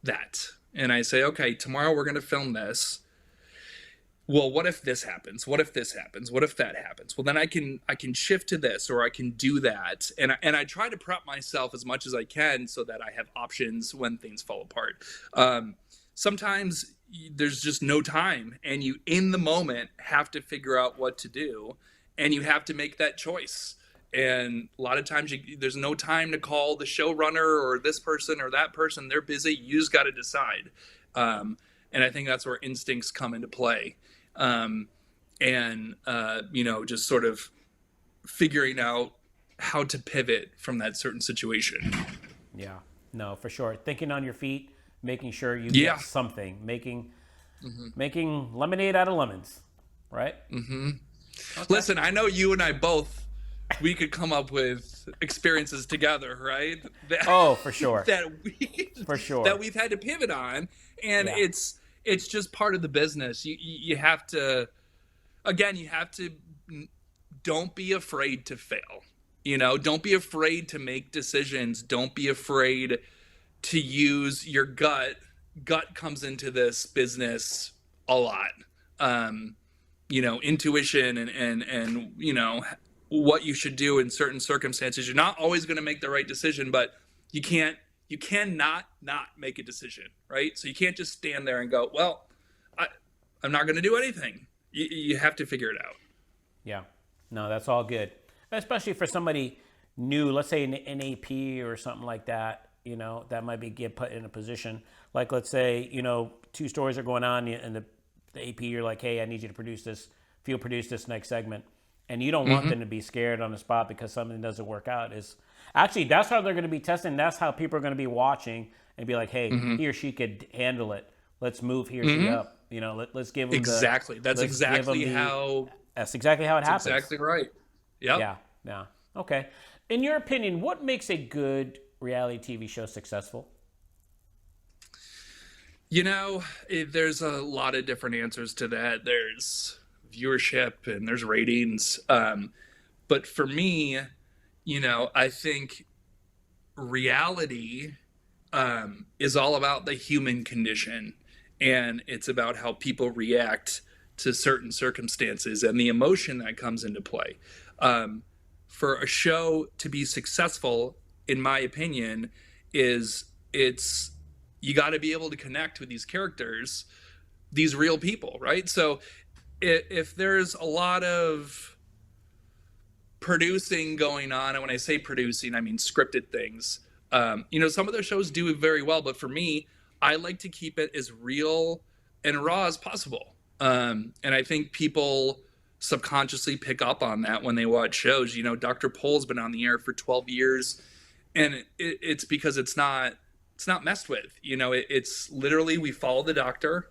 [SPEAKER 2] that and I say, okay, tomorrow we're going to film this. Well, what if this happens? What if this happens? What if that happens? Well, then I can shift to this, or I can do that. And I try to prep myself as much as I can so that I have options when things fall apart. Sometimes there's just no time, and you in the moment have to figure out what to do, and you have to make that choice. And a lot of times there's no time to call the showrunner or this person or that person. They're busy. You just got to decide. And I think that's where instincts come into play. Just sort of figuring out how to pivot from that certain situation.
[SPEAKER 1] Yeah, no, for sure. Thinking on your feet, making sure you get something, making lemonade out of lemons, right?
[SPEAKER 2] Mm-hmm. Okay. Listen, I know you and I both, we could come up with experiences together, right?
[SPEAKER 1] For sure.
[SPEAKER 2] That we've had to pivot on, and it's just part of the business. You have to, again, don't be afraid to fail. Don't be afraid to make decisions. Don't be afraid to use your gut. Gut comes into this business a lot. Intuition and what you should do in certain circumstances. You're not always going to make the right decision, but you cannot not make a decision, right? So you can't just stand there and go, well, I'm not going to do anything. You have to figure it out.
[SPEAKER 1] Yeah, no, that's all good. Especially for somebody new, let's say an AP or something like that, that might get put in a position. Like, let's say, 2 stories are going on and the AP, you're like, hey, I need you to produce this next segment. And you don't want them to be scared on the spot because something doesn't work out. Actually, that's how they're going to be testing. That's how people are going to be watching and be like, hey, he or she could handle it. Let's move he or she up. Let's give them
[SPEAKER 2] exactly. That's exactly how it happens. That's exactly right. Yep.
[SPEAKER 1] Yeah. Okay. In your opinion, what makes a good reality TV show successful?
[SPEAKER 2] There's a lot of different answers to that. There's viewership and there's ratings. But for me, I think reality is all about the human condition, and it's about how people react to certain circumstances and the emotion that comes into play. Um, for a show to be successful, in my opinion, is it's you got to be able to connect with these characters, these real people, right? So if there's a lot of producing going on, and when I say producing, I mean scripted things. Some of those shows do it very well, but for me, I like to keep it as real and raw as possible. And I think people subconsciously pick up on that when they watch shows. Dr. Pole's been on the air for 12 years, and it's because it's not messed with. It's literally we follow the doctor.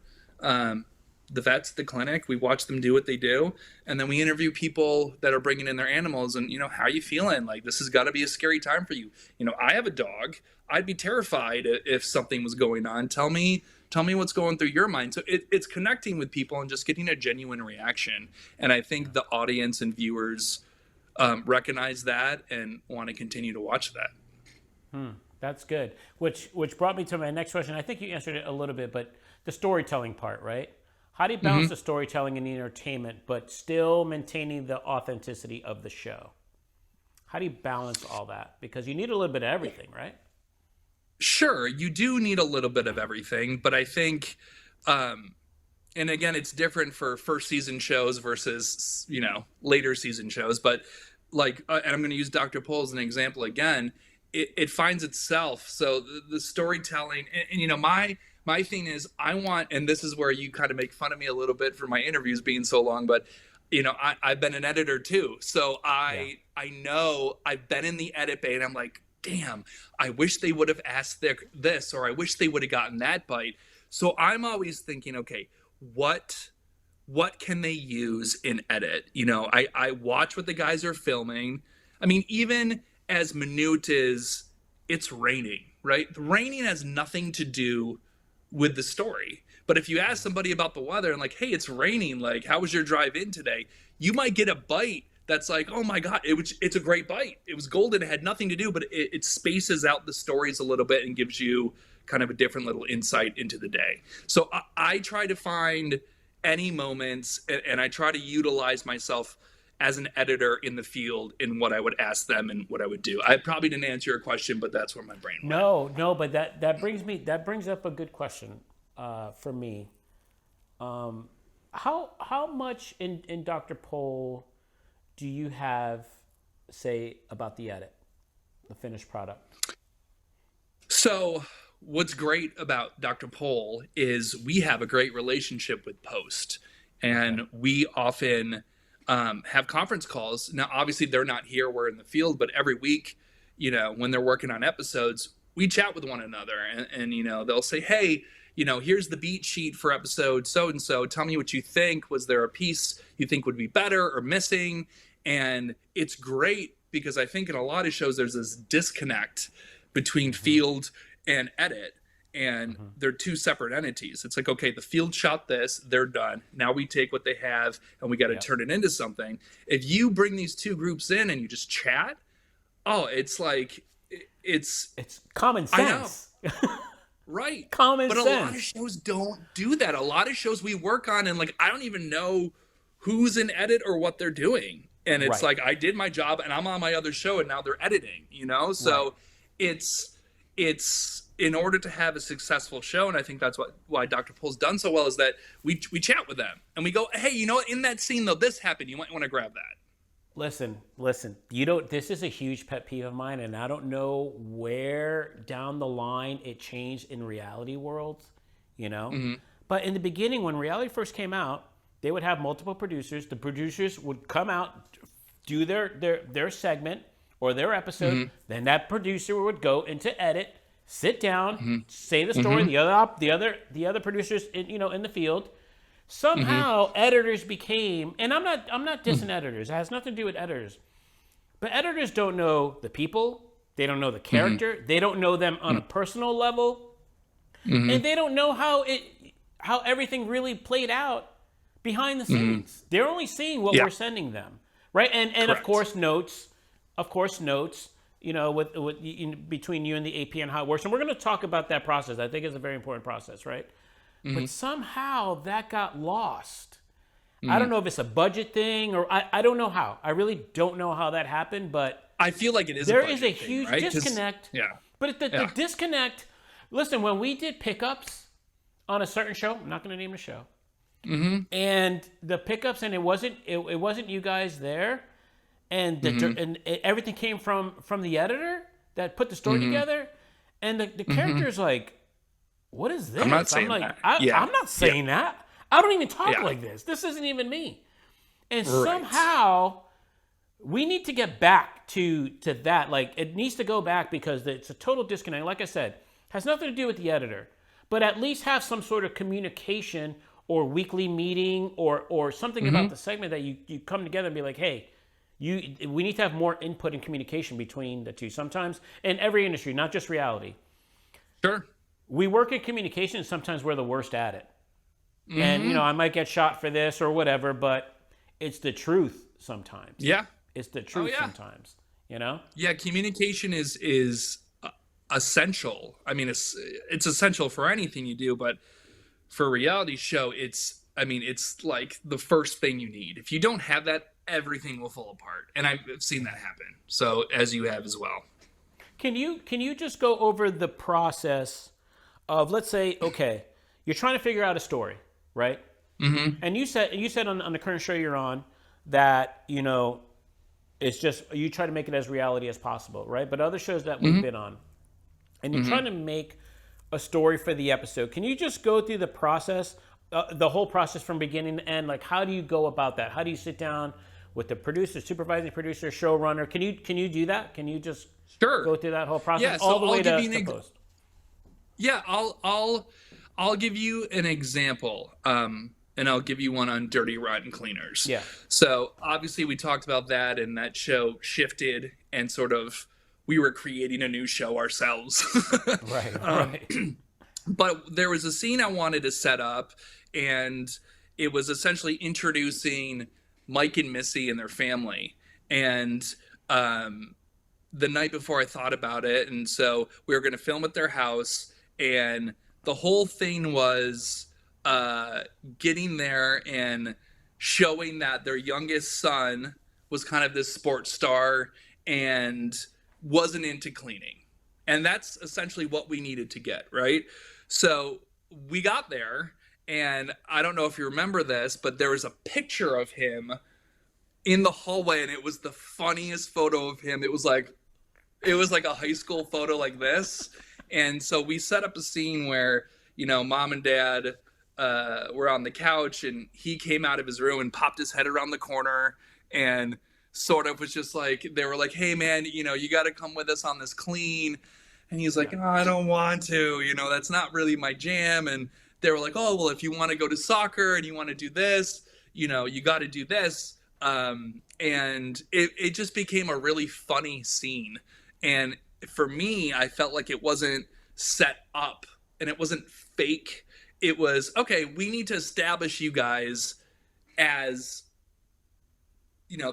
[SPEAKER 2] The vets, the clinic, we watch them do what they do, and then we interview people that are bringing in their animals, and how are you feeling? Like, this has got to be a scary time for you. I have a dog. I'd be terrified if something was going on. Tell me what's going through your mind. So it's connecting with people and just getting a genuine reaction, and I think the audience and viewers recognize that and want to continue to watch that.
[SPEAKER 1] That's good. Which brought me to my next question. I think you answered it a little bit, but the storytelling part, right? How do you balance the storytelling and the entertainment, but still maintaining the authenticity of the show? How do you balance all that? Because you need a little bit of everything, right?
[SPEAKER 2] Sure, you do need a little bit of everything, but I think, and again, it's different for first season shows versus, later season shows. But and I'm going to use Dr. Pole as an example again. It finds itself. So the storytelling, and my thing is, I want, and this is where you kind of make fun of me a little bit for my interviews being so long, but I've been an editor too. So I know I've been in the edit bay, and I'm like, damn, I wish they would have asked this, or I wish they would have gotten that bite. So I'm always thinking, okay, what can they use in edit? I watch what the guys are filming. I mean, even as minute as it's raining, right? The raining has nothing to do with the story. But if you ask somebody about the weather and like, hey, it's raining, like, how was your drive in today? You might get a bite that's like, oh my God, it's a great bite. It was golden. It had nothing to do, but it spaces out the stories a little bit and gives you kind of a different little insight into the day. So I try to find any moments, and I try to utilize myself as an editor in the field in what I would ask them and what I would do. I probably didn't answer your question, but that's where my brain went.
[SPEAKER 1] No, but that brings up a good question for me. How much in Dr. Pole do you have say about the edit, the finished product?
[SPEAKER 2] So what's great about Dr. Pole is we have a great relationship with post, and we often have conference calls. Now, obviously they're not here, we're in the field, but every week, when they're working on episodes, we chat with one another, and they'll say, hey, here's the beat sheet for episode so-and-so. Tell me what you think. Was there a piece you think would be better or missing? And it's great because I think in a lot of shows, there's this disconnect between field and edit. And they're two separate entities. It's like, okay, the field shot this, they're done. Now we take what they have and we got to turn it into something. If you bring these two groups in and you just chat, it's like, it's
[SPEAKER 1] common sense.
[SPEAKER 2] I know. Right.
[SPEAKER 1] Common sense.
[SPEAKER 2] But a lot of shows don't do that. A lot of shows we work on, and like, I don't even know who's in edit or what they're doing. And it's like, I did my job and I'm on my other show and now they're editing, So it's in order to have a successful show, and I think that's why Dr. Pole's done so well, is that we chat with them and we go, hey, in that scene though, this happened. You might want to grab that.
[SPEAKER 1] Listen. This is a huge pet peeve of mine, and I don't know where down the line it changed in reality worlds, But in the beginning, when reality first came out, they would have multiple producers. The producers would come out, do their segment or their episode. Then that producer would go into edit, sit down, say the story. The other producers, in the field. Somehow editors became, and I'm not dissing editors. It has nothing to do with editors, but editors don't know the people. They don't know the character. They don't know them on a personal level, and they don't know how everything really played out behind the scenes. They're only seeing what we're sending them. right? And of
[SPEAKER 2] Correct.
[SPEAKER 1] course notes, between you and the AP and how it works. And we're going to talk about that process. I think it's a very important process, right? But somehow that got lost. I don't know if it's a budget thing or I don't know how. I really don't know how that happened, but
[SPEAKER 2] I feel like it is.
[SPEAKER 1] there
[SPEAKER 2] a
[SPEAKER 1] is
[SPEAKER 2] budget
[SPEAKER 1] a
[SPEAKER 2] thing,
[SPEAKER 1] huge
[SPEAKER 2] right?
[SPEAKER 1] disconnect.
[SPEAKER 2] Yeah.
[SPEAKER 1] But the disconnect, listen, when we did pickups on a certain show, I'm not going to name the show, and the pickups, and it wasn't you guys there, and and everything came from the editor that put the story together, and the character's like, what is this?
[SPEAKER 2] I'm not saying
[SPEAKER 1] like,
[SPEAKER 2] that.
[SPEAKER 1] I'm not saying that. I don't even talk like this. This isn't even me. And somehow we need to get back to that. Like, it needs to go back because it's a total disconnect. Like I said, has nothing to do with the editor, but at least have some sort of communication or weekly meeting or something about the segment that you come together and be like, hey, we need to have more input and communication between the two. Sometimes in every industry, not just reality.
[SPEAKER 2] Sure.
[SPEAKER 1] We work in communication, and sometimes we're the worst at it. And, I might get shot for this or whatever, but it's the truth sometimes.
[SPEAKER 2] Yeah.
[SPEAKER 1] It's the truth sometimes,
[SPEAKER 2] Yeah, communication is essential. I mean, it's essential for anything you do, but for a reality show, it's like the first thing you need. If you don't have that, everything will fall apart. And I've seen that happen. So, as you have as well.
[SPEAKER 1] Can you just go over the process of, let's say, okay, you're trying to figure out a story, right? And you said on the current show you're on that, it's just you try to make it as reality as possible, right? But other shows that we've been on, and you're trying to make a story for the episode. Can you just go through the process, the whole process from beginning to end? Like, how do you go about that? How do you sit down with the producer, supervising producer, showrunner? Can you do that? Can you just go through that whole process all the way to post?
[SPEAKER 2] Yeah, I'll give you an example. And I'll give you one on Dirty Rotten Cleaners.
[SPEAKER 1] Yeah.
[SPEAKER 2] So obviously we talked about that, and that show shifted, and sort of we were creating a new show ourselves.
[SPEAKER 1] Right.
[SPEAKER 2] But there was a scene I wanted to set up, and it was essentially introducing Mike and Missy and their family. And the night before I thought about it, and so we were going to film at their house, and the whole thing was getting there and showing that their youngest son was kind of this sports star and wasn't into cleaning. And that's essentially what we needed to get, right? So we got there, and I don't know if you remember this, but there was a picture of him in the hallway, and it was the funniest photo of him. It was like a high school photo like this. And so we set up a scene where, mom and dad were on the couch, and he came out of his room and popped his head around the corner and sort of was just like, they were like, hey man, you got to come with us on this clean. And he's like, oh, I don't want to, that's not really my jam. And they were like, oh, well, if you want to go to soccer and you want to do this, you got to do this. And it just became a really funny scene. And for me, I felt like it wasn't set up and it wasn't fake. It was, okay, we need to establish you guys as,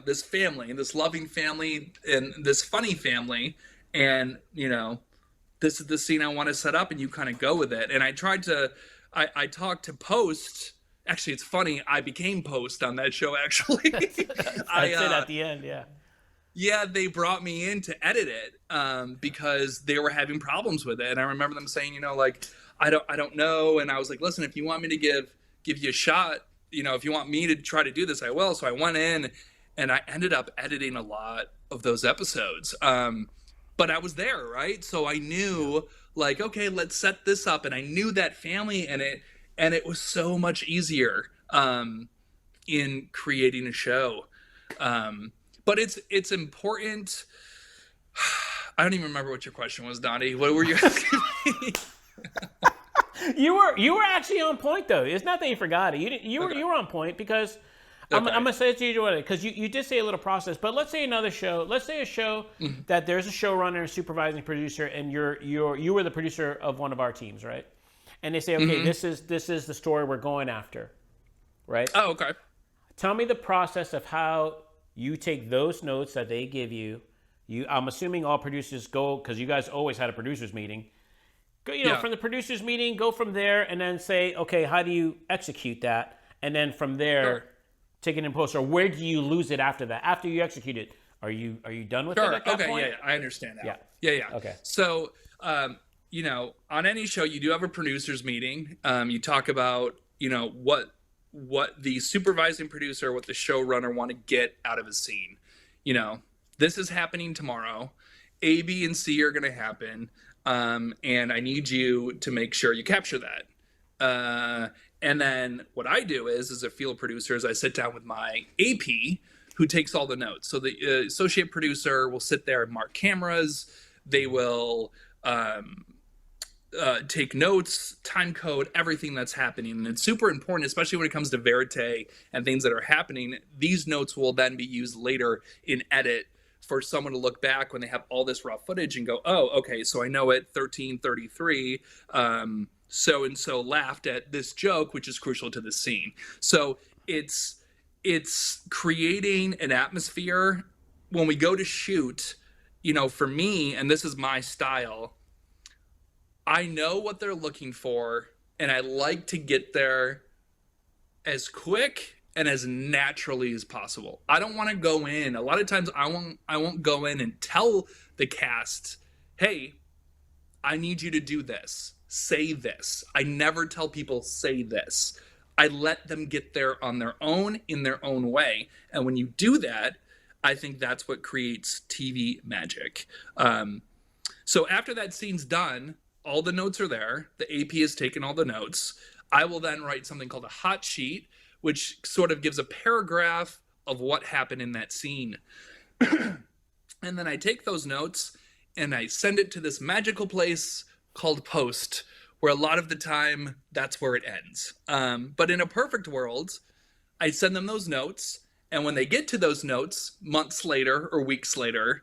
[SPEAKER 2] this family, this loving family and this funny family. And, this is the scene I want to set up, and you kind of go with it. And I talked to Post. Actually, it's funny. I became Post on that show, actually.
[SPEAKER 1] I said at the end, yeah.
[SPEAKER 2] Yeah, they brought me in to edit it because they were having problems with it. And I remember them saying, I don't know. And I was like, listen, if you want me to give you a shot, if you want me to try to do this, I will. So I went in and I ended up editing a lot of those episodes. But I was there, right? So I knew like, okay, let's set this up. And I knew that family and it was so much easier in creating a show. But it's important. I don't even remember what your question was, Donnie. What were you asking me?
[SPEAKER 1] You were actually on point though. It's not that you forgot it. You were on point because I'm gonna say it to you because you did say a little process. But let's say another show. Let's say a show that there's a showrunner, supervising producer, and you were the producer of one of our teams, right? And they say, okay, this is the story we're going after, right?
[SPEAKER 2] Oh, okay.
[SPEAKER 1] Tell me the process of how You take those notes that they give you. I'm assuming all producers go, because you guys always had a producers meeting. Go,
[SPEAKER 2] Yeah.
[SPEAKER 1] from the producers meeting, go from there, and then say, okay, how do you execute that? And then from
[SPEAKER 2] Sure.
[SPEAKER 1] there, take it in post, or where do you lose it after that? After you execute it, are you done with it
[SPEAKER 2] Sure.
[SPEAKER 1] at that
[SPEAKER 2] Okay.
[SPEAKER 1] point?
[SPEAKER 2] Yeah, I understand now.
[SPEAKER 1] Yeah.
[SPEAKER 2] Yeah. Yeah.
[SPEAKER 1] Okay.
[SPEAKER 2] So, on any show, you do have a producers meeting. You talk about, what the supervising producer, what the showrunner want to get out of a scene. This is happening tomorrow. A, B, and C are going to happen. And I need you to make sure you capture that. And then what I do is, as a field producer, is I sit down with my AP who takes all the notes. So the associate producer will sit there and mark cameras. They will take notes, time code, everything that's happening. And it's super important, especially when it comes to verite and things that are happening. These notes will then be used later in edit for someone to look back when they have all this raw footage and go, oh, okay, so I know at 13:33, so and so laughed at this joke, which is crucial to the scene. So it's creating an atmosphere when we go to shoot. For me, and this is my style, I know what they're looking for, and I like to get there as quick and as naturally as possible. I don't want to go in. A lot of times I won't go in and tell the cast, hey, I need you to do this. Say this. I never tell people say this. I let them get there on their own, in their own way. And when you do that, I think that's what creates TV magic. So after that scene's done, all the notes are there. The AP has taken all the notes. I will then write something called a hot sheet, which sort of gives a paragraph of what happened in that scene. And then I take those notes and I send it to this magical place called post, where a lot of the time that's where it ends. But in a perfect world, I send them those notes, and when they get to those notes months later or weeks later,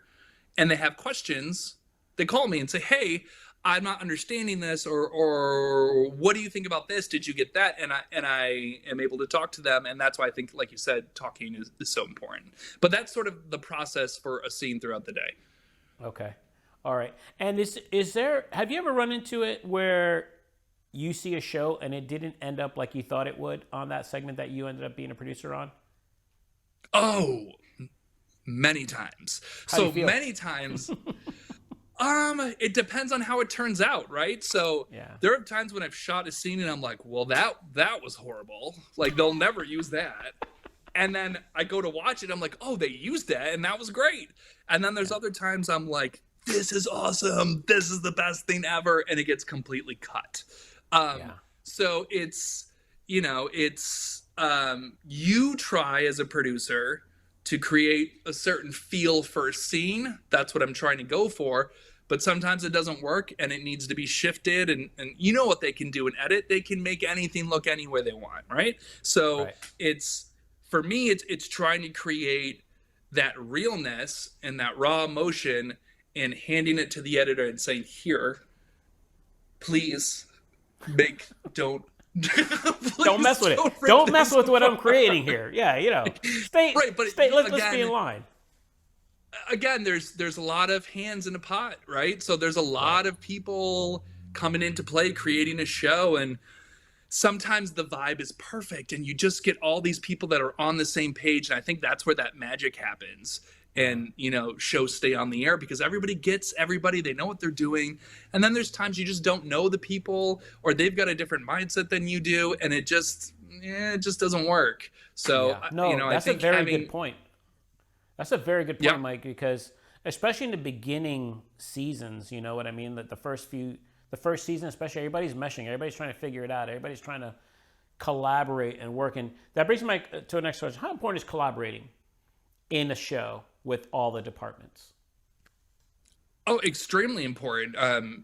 [SPEAKER 2] and they have questions, they call me and say, hey, I'm not understanding this, or what do you think about this? Did you get that? And I am able to talk to them, and that's why I think, like you said, talking is so important. But that's sort of the process for a scene throughout the day.
[SPEAKER 1] Okay. All right. And have you ever run into it where you see a show and it didn't end up like you thought it would on that segment that you ended up being a producer on?
[SPEAKER 2] Oh, many times.
[SPEAKER 1] How do you feel?
[SPEAKER 2] Many times. It depends on how it turns out, right? So
[SPEAKER 1] Yeah.
[SPEAKER 2] there are times when I've shot a scene and I'm like, well, that was horrible. Like, they'll never use that. And then I go to watch it, I'm like, oh, they used that, and that was great. And then there's other times I'm like, this is awesome. This is the best thing ever. And it gets completely cut. So it's, you try as a producer to create a certain feel for a scene. That's what I'm trying to go for. But sometimes it doesn't work and it needs to be shifted. And you know what they can do in edit? They can make anything look any way they want, right? So right. For me, it's trying to create that realness and that raw emotion and handing it to the editor and saying, here, please don't
[SPEAKER 1] mess with it. Don't mess with what I'm creating here. Yeah, let's be in line.
[SPEAKER 2] Again, there's a lot of hands in a pot, right? So there's a lot of people coming into play, creating a show, and sometimes the vibe is perfect and you just get all these people that are on the same page. And I think that's where that magic happens. And, shows stay on the air because everybody gets everybody. They know what they're doing. And then there's times you just don't know the people, or they've got a different mindset than you do. And it just doesn't work. So,
[SPEAKER 1] that's
[SPEAKER 2] I think
[SPEAKER 1] a very good point. That's a very good point, Mike, because especially in the beginning seasons, you know what I mean? That the first season, especially, everybody's meshing. Everybody's trying to figure it out. Everybody's trying to collaborate and work. And that brings me to the next question. How important is collaborating in a show with all the departments?
[SPEAKER 2] Oh, extremely important.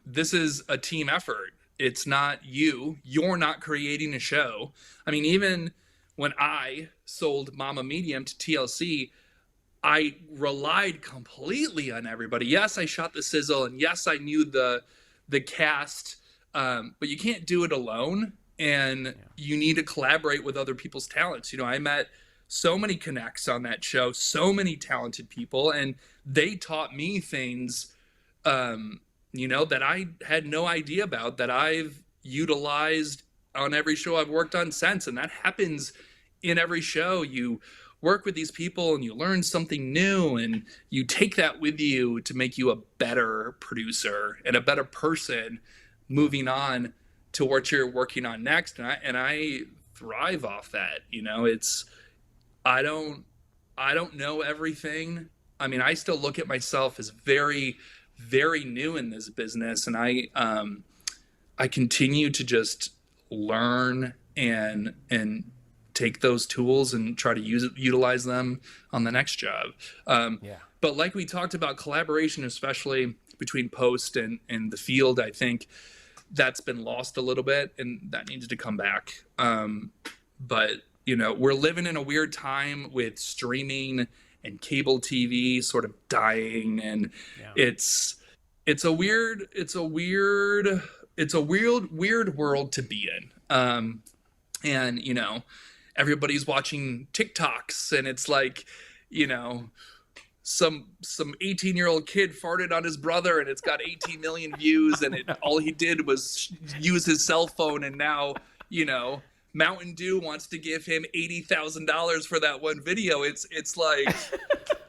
[SPEAKER 2] This is a team effort. It's not you're not creating a show. I mean, even when I sold Mama Medium to TLC, I relied completely on everybody. Yes, I shot the sizzle, and yes, I knew the cast, but you can't do it alone, and you need to collaborate with other people's talents. I met so many connects on that show, so many talented people, and they taught me things, that I had no idea about, that I've utilized on every show I've worked on since. And that happens in every show. You work with these people and you learn something new, and you take that with you to make you a better producer and a better person moving on to what you're working on next. And I thrive off that. I don't know everything. I mean, I still look at myself as very, very new in this business, and I continue to just learn and take those tools and try to utilize them on the next job. But like we talked about, collaboration, especially between post and the field, I think that's been lost a little bit, and that needs to come back. But we're living in a weird time with streaming and cable TV sort of dying, and it's a weird world to be in. And everybody's watching TikToks, and it's like, some 18-year-old kid farted on his brother, and it's got 18 million views, and all he did was use his cell phone, and now Mountain Dew wants to give him $80,000 for that one video. It's like,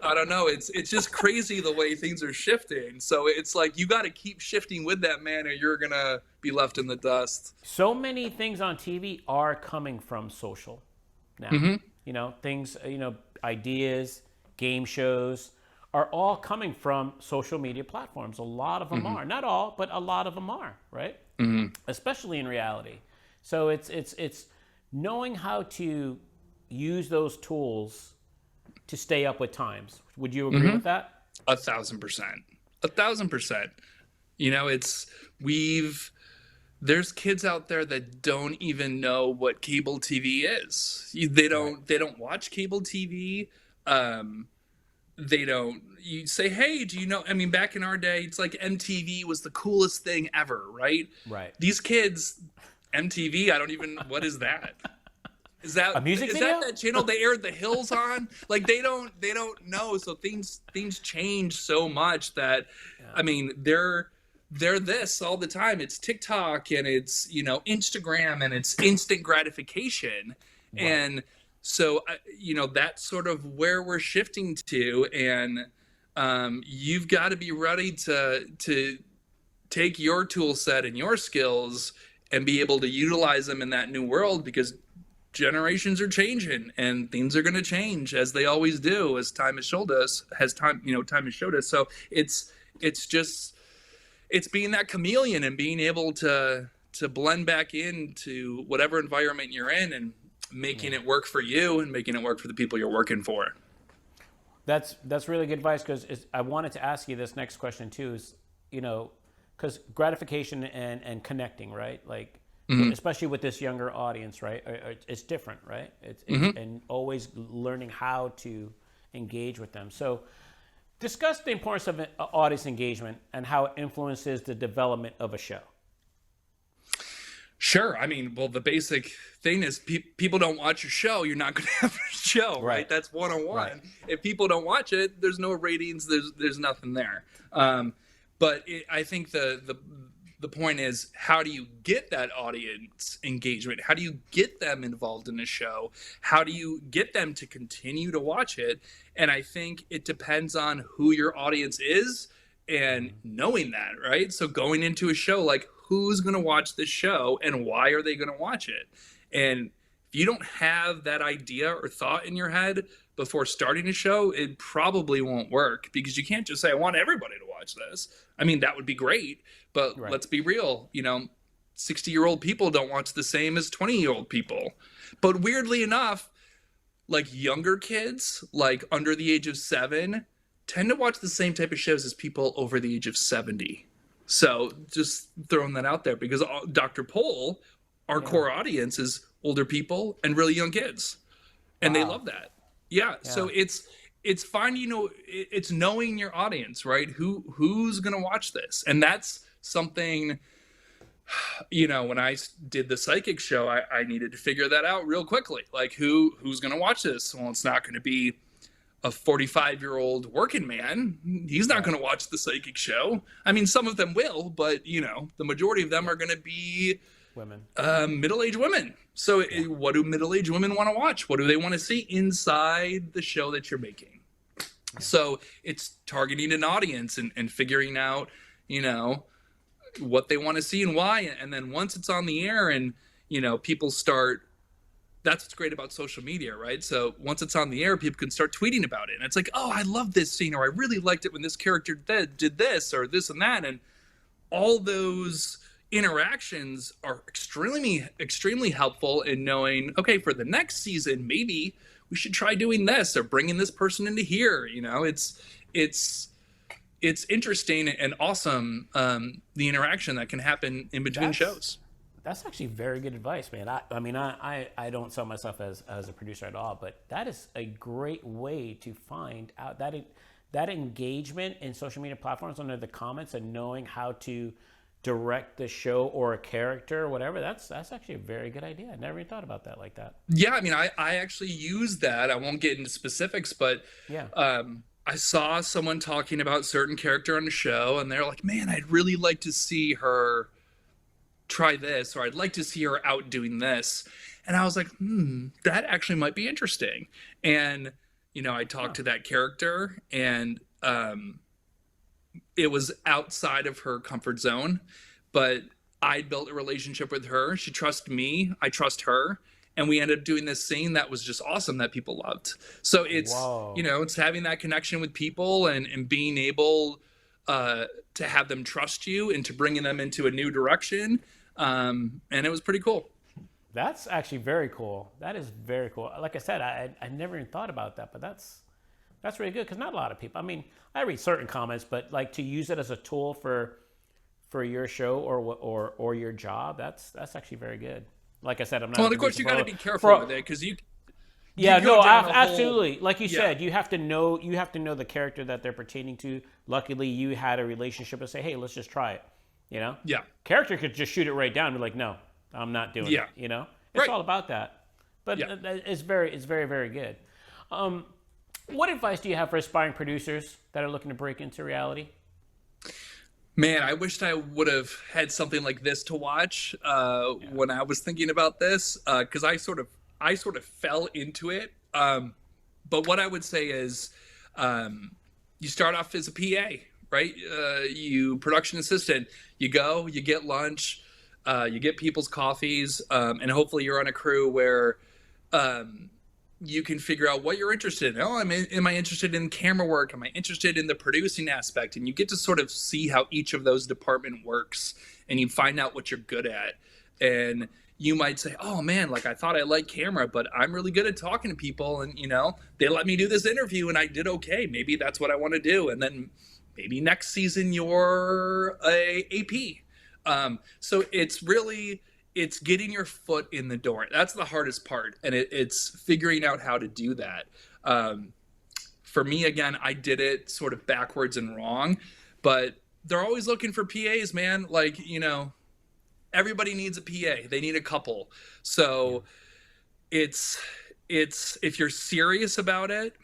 [SPEAKER 2] I don't know. It's just crazy the way things are shifting. So it's like, you got to keep shifting with that, man, or you're going to be left in the dust.
[SPEAKER 1] So many things on TV are coming from social now. Things, ideas, game shows are all coming from social media platforms. A lot of them are. Not all, but a lot of them are, right? Especially in reality. So it's knowing how to use those tools to stay up with times. Would you agree with that?
[SPEAKER 2] 1,000%. 1,000%. There's kids out there that don't even know what cable TV is. They don't watch cable TV. You say, hey, do you know, back in our day, it's like MTV was the coolest thing ever, right?
[SPEAKER 1] Right.
[SPEAKER 2] These kids, MTV, what is that? Is that
[SPEAKER 1] a music video?
[SPEAKER 2] That channel they aired The Hills on? Like, they don't know. So things change so much that, they're this all the time. It's TikTok, and it's, Instagram, and it's instant gratification. Right. And so, that's sort of where we're shifting to. And you've got to be ready to take your tool set and your skills and be able to utilize them in that new world, because generations are changing and things are going to change, as they always do, as time has showed us. Time has showed us. So it's being that chameleon and being able to blend back into whatever environment you're in, and making it work for you and making it work for the people you're working for.
[SPEAKER 1] That's really good advice, because I wanted to ask you this next question too, is, because gratification and connecting, right? Like, especially with this younger audience, right? It's different, right? It's and always learning how to engage with them. So discuss the importance of audience engagement and how it influences the development of a show.
[SPEAKER 2] Sure. The basic thing is people don't watch your show, you're not going to have a show, right? That's 101. Right. If people don't watch it, there's no ratings, there's nothing there. But I think the point is, how do you get that audience engagement? How do you get them involved in a show? How do you get them to continue to watch it? And I think it depends on who your audience is, and knowing that, right? So going into a show, like, who's going to watch this show and why are they going to watch it? And if you don't have that idea or thought in your head before starting a show, it probably won't work, because you can't just say, I want everybody to watch this. That would be great, but Let's be real. 60-year-old people don't watch the same as 20-year-old people. But weirdly enough, like, younger kids, like under the age of 7, tend to watch the same type of shows as people over the age of 70. So just throwing that out there, because Dr. Poll, our core audience is older people and really young kids, and they love that. Yeah. So it's finding, it's knowing your audience, right? Who's going to watch this? And that's something when I did the psychic show, I needed to figure that out real quickly. Like, who's going to watch this? Well, it's not going to be a 45-year-old working man. He's not going to watch the psychic show. I mean, some of them will, but the majority of them are going to be
[SPEAKER 1] Women.
[SPEAKER 2] Middle-aged women. So what do middle-aged women want to watch? What do they want to see inside the show that you're making? So it's targeting an audience and figuring out, what they want to see and why. And then once it's on the air and, people start, that's what's great about social media, right? So once it's on the air, people can start tweeting about it. And it's like, oh, I love this scene, or I really liked it when this character did this or this and that. And all those interactions are extremely helpful in knowing, okay, for the next season, maybe we should try doing this or bringing this person into here. It's interesting and awesome, the interaction that can happen in between shows.
[SPEAKER 1] That's actually very good advice, man. I don't sell myself as a producer at all, but that is a great way to find out that engagement in social media platforms under the comments and knowing how to direct the show or a character or whatever. That's actually a very good idea. I never even thought about that like that.
[SPEAKER 2] Yeah, I mean, I actually use that. I won't get into specifics, but I saw someone talking about certain character on the show, and they're like, man, I'd really like to see her try this, or I'd like to see her out doing this. And I was like, that actually might be interesting. And, I talked to that character, and it was outside of her comfort zone, but I built a relationship with her. She trusts me. I trust her. And we ended up doing this scene that was just awesome that people loved. So it's, it's having that connection with people and being able to have them trust you into bringing them into a new direction. And it was pretty cool.
[SPEAKER 1] That's actually very cool. That is very cool. Like I said, I never even thought about that, but that's really good because not a lot of people. I mean, I read certain comments, but like to use it as a tool for your show or your job, that's actually very good. Like I said, I'm not.
[SPEAKER 2] Well, and of course you got to be careful with it because you.
[SPEAKER 1] Yeah, no, absolutely. Like you said, you have to know the character that they're pertaining to. Luckily, you had a relationship and say, hey, let's just try it. Yeah. Character could just shoot it right down and be like, no, I'm not doing it. It's all about that. But it's very, very good. What advice do you have for aspiring producers that are looking to break into reality?
[SPEAKER 2] Man, I wished I would have had something like this to watch when I was thinking about this, because I sort of fell into it. But what I would say is, you start off as a PA, right? You production assistant. You go, you get lunch, you get people's coffees, and hopefully you're on a crew where you can figure out what you're interested in. Oh, am I interested in camera work? Am I interested in the producing aspect? And you get to sort of see how each of those department works, and you find out what you're good at. And you might say, oh man, like I thought I liked camera, but I'm really good at talking to people. And, they let me do this interview and I did okay. Maybe that's what I want to do. And then maybe next season you're a AP. So it's getting your foot in the door. That's the hardest part. And it's figuring out how to do that. For me, again, I did it sort of backwards and wrong, but they're always looking for PAs, man. Like, everybody needs a PA. They need a couple. So it's if you're serious about it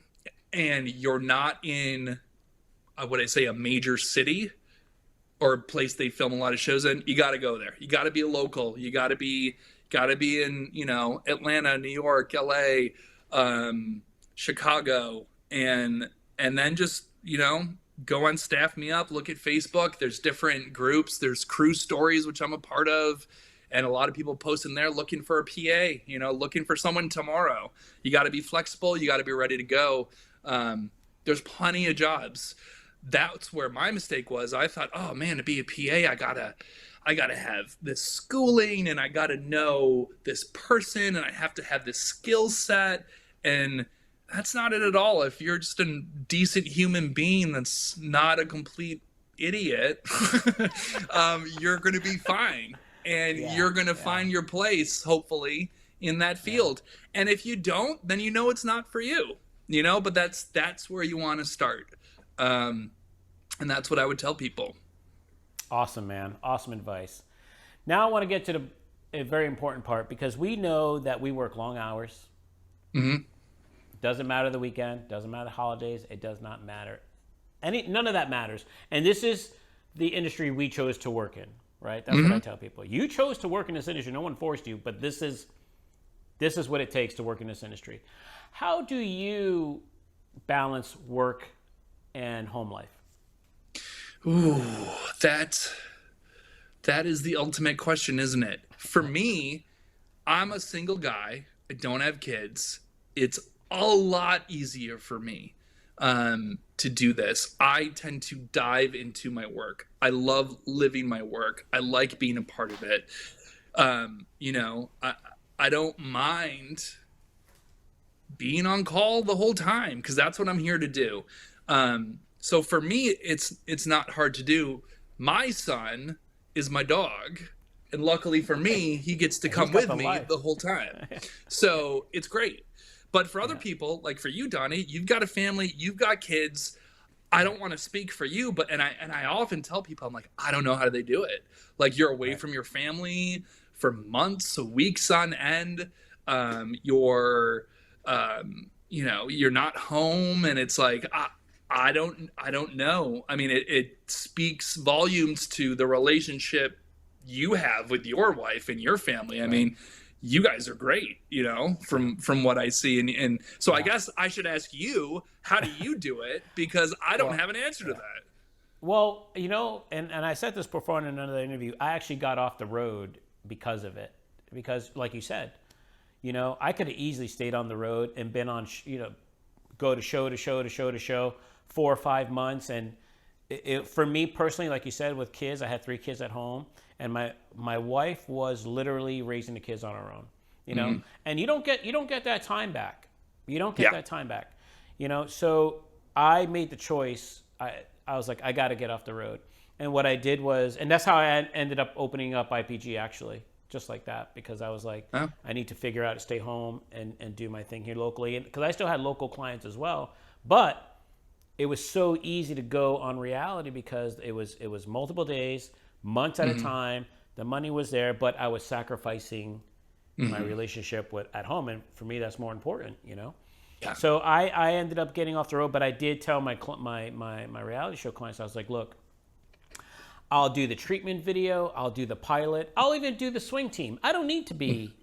[SPEAKER 2] and you're not in, what I say, a major city, or a place they film a lot of shows in, you got to go there. You got to be a local. You got to be in, Atlanta, New York, LA, Chicago, and then just, go on Staff Me Up, look at Facebook. There's different groups. There's crew stories, which I'm a part of. And a lot of people post in there looking for a PA, looking for someone tomorrow. You got to be flexible. You got to be ready to go. There's plenty of jobs. That's where my mistake was. I thought, oh man, to be a PA, I gotta have this schooling and I gotta know this person and I have to have this skill set. And that's not it at all. If you're just a decent human being that's not a complete idiot, you're going to be fine. And you're going to find your place, hopefully, in that field. And if you don't, then it's not for you. But that's where you want to start. And that's what I would tell people.
[SPEAKER 1] Awesome, man. Awesome advice. Now I want to get to a very important part, because we know that we work long hours.
[SPEAKER 2] Mm-hmm.
[SPEAKER 1] Doesn't matter the weekend, doesn't matter the holidays, it does not matter. None of that matters. And this is the industry we chose to work in, right? That's what I tell people. You chose to work in this industry. No one forced you, but this is what it takes to work in this industry. How do you balance work and home life?
[SPEAKER 2] Ooh, that is the ultimate question, isn't it? For me, I'm a single guy. I don't have kids. It's a lot easier for me to do this. I tend to dive into my work. I love living my work. I like being a part of it. I don't mind being on call the whole time, because that's what I'm here to do. So for me, it's not hard to do. My son is my dog, and luckily for me, he gets to come with me the whole time. So it's great. But for other people, like for you, Donnie, you've got a family, you've got kids. I don't want to speak for you, but I often tell people, I'm like, I don't know how they do it. Like, you're away from your family for months, weeks on end. You're not home, and it's like, I don't know. I mean, it speaks volumes to the relationship you have with your wife and your family. I mean, you guys are great, from what I see. And so I guess I should ask you, how do you do it? Because I don't have an answer to that.
[SPEAKER 1] Well, and I said this before in another interview, I actually got off the road because of it. Because like you said, I could have easily stayed on the road and been on, go to show to show to show to show 4 or 5 months. And for me personally, like you said, with kids, I had 3 kids at home. And my wife was literally raising the kids on her own, and you don't get that time back. You don't get that time back, So I made the choice. I was like, I got to get off the road. And what I did was, and that's how I ended up opening up IPG, actually, just like that, because I was like, I need to figure out to stay home and do my thing here locally. And because I still had local clients as well, but it was so easy to go on reality because it was multiple days, months at a time. The money was there, but I was sacrificing my relationship at home, and for me, that's more important, Yeah. So I ended up getting off the road, but I did tell my reality show clients, I was like, look, I'll do the treatment video, I'll do the pilot, I'll even do the swing team. I don't need to be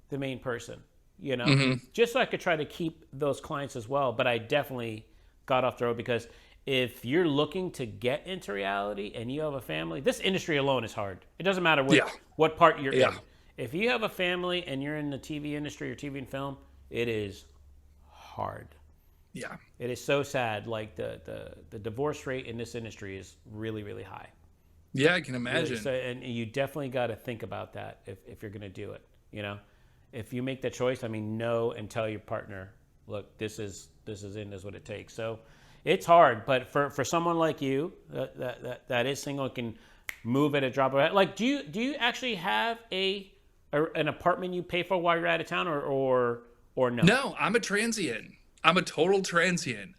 [SPEAKER 1] the main person, just so I could try to keep those clients as well. But I definitely got off the road, because if you're looking to get into reality and you have a family, this industry alone is hard. It doesn't matter what part you're in. If you have a family and you're in the TV industry or TV and film, it is hard.
[SPEAKER 2] Yeah.
[SPEAKER 1] It is so sad. Like the divorce rate in this industry is really, really high.
[SPEAKER 2] Yeah, I can imagine.
[SPEAKER 1] Really, so, and you definitely got to think about that if you're going to do it. If you make the choice, know and tell your partner, look, this is what it takes. So it's hard, but for someone like you that is single and can move at a drop of a hat, like do you actually have an apartment you pay for while you're out of town, or no?
[SPEAKER 2] No, I'm a transient. I'm a total transient.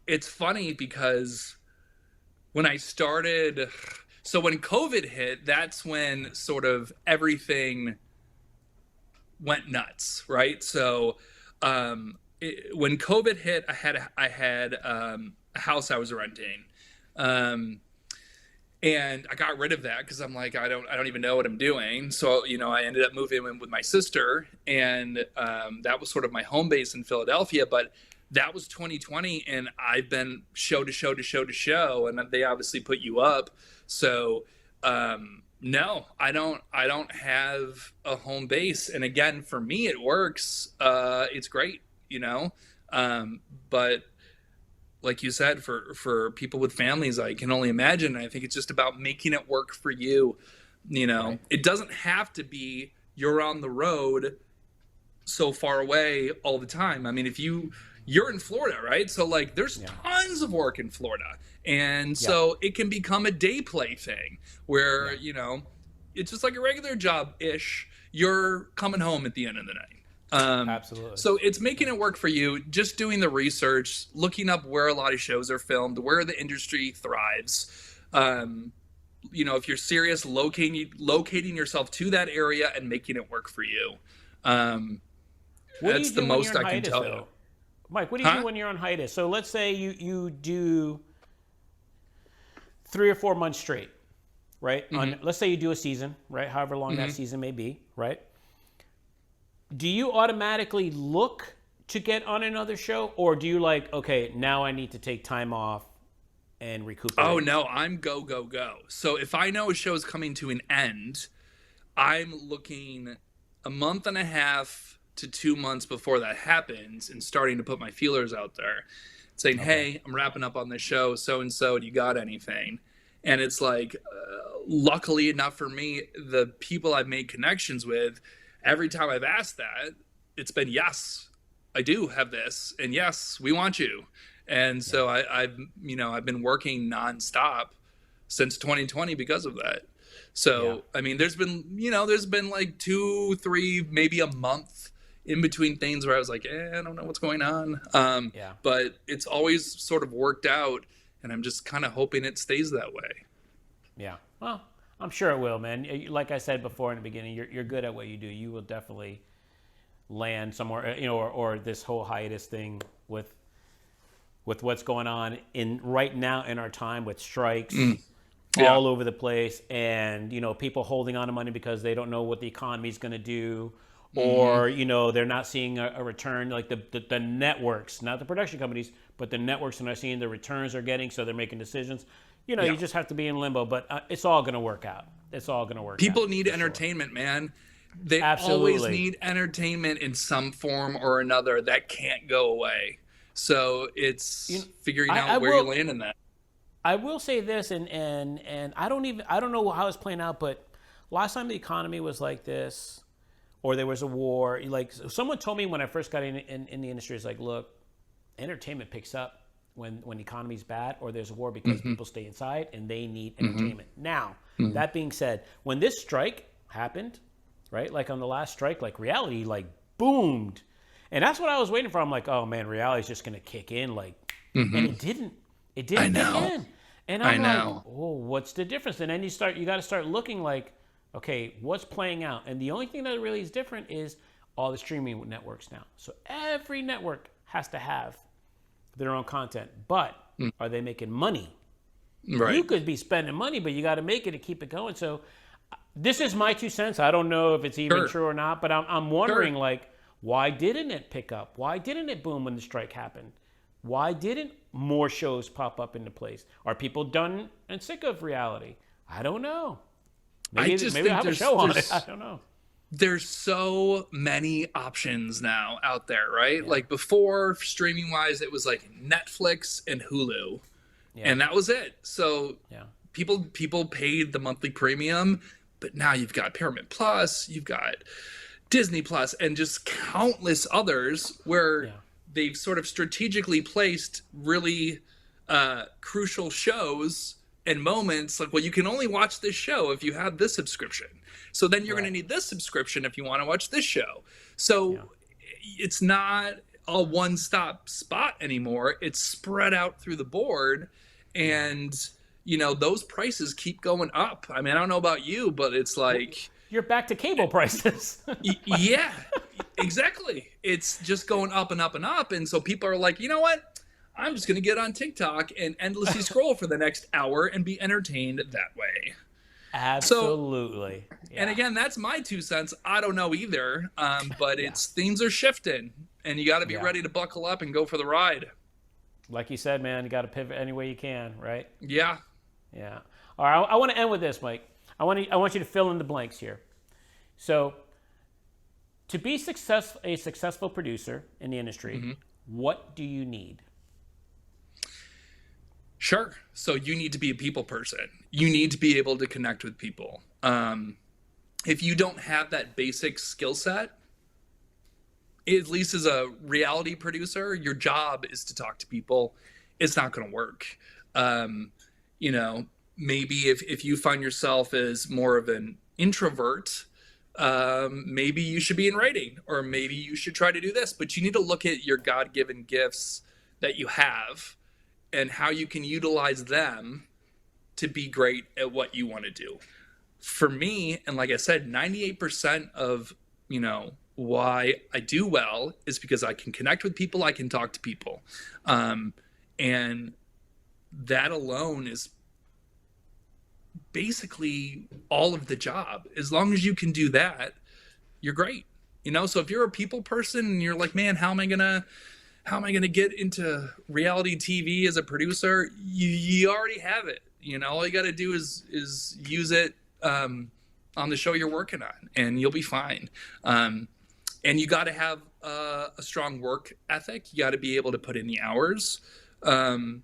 [SPEAKER 2] It's funny because when I started, so when COVID hit, that's when sort of everything went nuts, right? So when COVID hit, I had a house I was renting, and I got rid of that because I'm like, I don't even know what I'm doing. So I ended up moving in with my sister, and that was sort of my home base in Philadelphia. But that was 2020, and I've been show to show to show to show, and they obviously put you up. So no, I don't have a home base, and again, for me, it works. It's great. But like you said, for people with families, I can only imagine. I think it's just about making it work for you. Right. It doesn't have to be you're on the road so far away all the time. If you're in Florida, right? So like there's tons of work in Florida. And so it can become a day play thing where, it's just like a regular job-ish. You're coming home at the end of the night.
[SPEAKER 1] Absolutely.
[SPEAKER 2] So it's making it work for you, just doing the research, looking up where a lot of shows are filmed, where the industry thrives, if you're serious, locating yourself to that area and making it work for you.
[SPEAKER 1] What do you
[SPEAKER 2] That's the
[SPEAKER 1] do when you're
[SPEAKER 2] most
[SPEAKER 1] on
[SPEAKER 2] I can
[SPEAKER 1] hiatus,
[SPEAKER 2] tell you.
[SPEAKER 1] though? Mike, what do you do when you're on hiatus? So let's say you do 3 or 4 months straight, right? Let's say you do a season, right? However long that season may be, right? Do you automatically look to get on another show, or do you okay, now I need to take time off and recuperate?
[SPEAKER 2] Oh no, I'm go go go. So if I know a show is coming to an end, I'm looking a month and a half to 2 months before that happens and starting to put my feelers out there, saying, hey, I'm wrapping up on this show, so and so, do you got anything? And it's luckily enough for me, the people I've made connections with, every time I've asked that, it's been, yes, I do have this, and yes, we want you. And so I've been working nonstop since 2020 because of that. So I mean, there's been 2, 3, maybe a month in between things where I was I don't know what's going on. But it's always sort of worked out, and I'm just kind of hoping it stays that way.
[SPEAKER 1] Yeah. Well, I'm sure it will, man. Like I said before in the beginning, you're good at what you do. You will definitely land somewhere, or this whole hiatus thing with what's going on right now in our time with strikes all over the place, and people holding on to money because they don't know what the economy is going to do, or they're not seeing a return, like the networks, not the production companies, but the networks are not seeing the returns they're getting, so they're making decisions. You just have to be in limbo, but it's all going to work out. It's all going to work out.
[SPEAKER 2] People need entertainment, man. They always need entertainment in some form or another. That can't go away. So it's figuring out where you land in that.
[SPEAKER 1] I will say this, and I don't know how it's playing out, but last time the economy was like this, or there was a war, someone told me when I first got in the industry, it's look, entertainment picks up when the economy's bad or there's a war because people stay inside and they need entertainment. Now, that being said, when this strike happened, right, on the last strike, reality boomed. And that's what I was waiting for. I'm oh man, reality's just gonna kick in, and it didn't. It didn't kick in. And I'm oh, what's the difference? And then you got to start looking okay, what's playing out? And the only thing that really is different is all the streaming networks now. So every network has to have their own content, but are they making money?
[SPEAKER 2] Right.
[SPEAKER 1] You could be spending money, but you got to make it to keep it going. So this is my 2 cents. I don't know if it's even true or not, but I'm wondering why didn't it pick up? Why didn't it boom when the strike happened? Why didn't more shows pop up into place? Are people done and sick of reality? I don't know. Maybe I have a show on it. I don't know.
[SPEAKER 2] There's so many options now out there, right? Yeah. Before, streaming wise, it was Netflix and Hulu, and that was it. So people paid the monthly premium, but now you've got Paramount Plus, you've got Disney Plus, and just countless others where they've sort of strategically placed really crucial shows and moments well, you can only watch this show if you have this subscription. So then you're going to need this subscription if you want to watch this show. So it's not a one-stop spot anymore. It's spread out through the board, and those prices keep going up. I mean, I don't know about you, but it's
[SPEAKER 1] you're back to cable prices.
[SPEAKER 2] Yeah, exactly. It's just going up and up and up. And so people are you know what? I'm just going to get on TikTok and endlessly scroll for the next hour and be entertained that way.
[SPEAKER 1] Absolutely.
[SPEAKER 2] And again, that's my 2 cents. I don't know either. But things are shifting, and you got to be ready to buckle up and go for the ride.
[SPEAKER 1] Like you said, man, you got to pivot any way you can, right?
[SPEAKER 2] Yeah.
[SPEAKER 1] Yeah. All right. I want to end with this, Mike. I want you to fill in the blanks here. So, to be a successful producer in the industry, what do you need?
[SPEAKER 2] Sure. So you need to be a people person. You need to be able to connect with people. If you don't have that basic skill set, at least as a reality producer, your job is to talk to people. It's not going to work. Maybe if you find yourself as more of an introvert, maybe you should be in writing, or maybe you should try to do this. But you need to look at your God-given gifts that you have and how you can utilize them to be great at what you want to do. For me, and like I said, 98% of, why I do well is because I can connect with people, I can talk to people. And that alone is basically all of the job. As long as you can do that, you're great. So if you're a people person and you're like, man, how am I gonna get into reality TV as a producer? You already have it. All you got to do is use it on the show you're working on, and you'll be fine. And you got to have a strong work ethic. You got to be able to put in the hours, and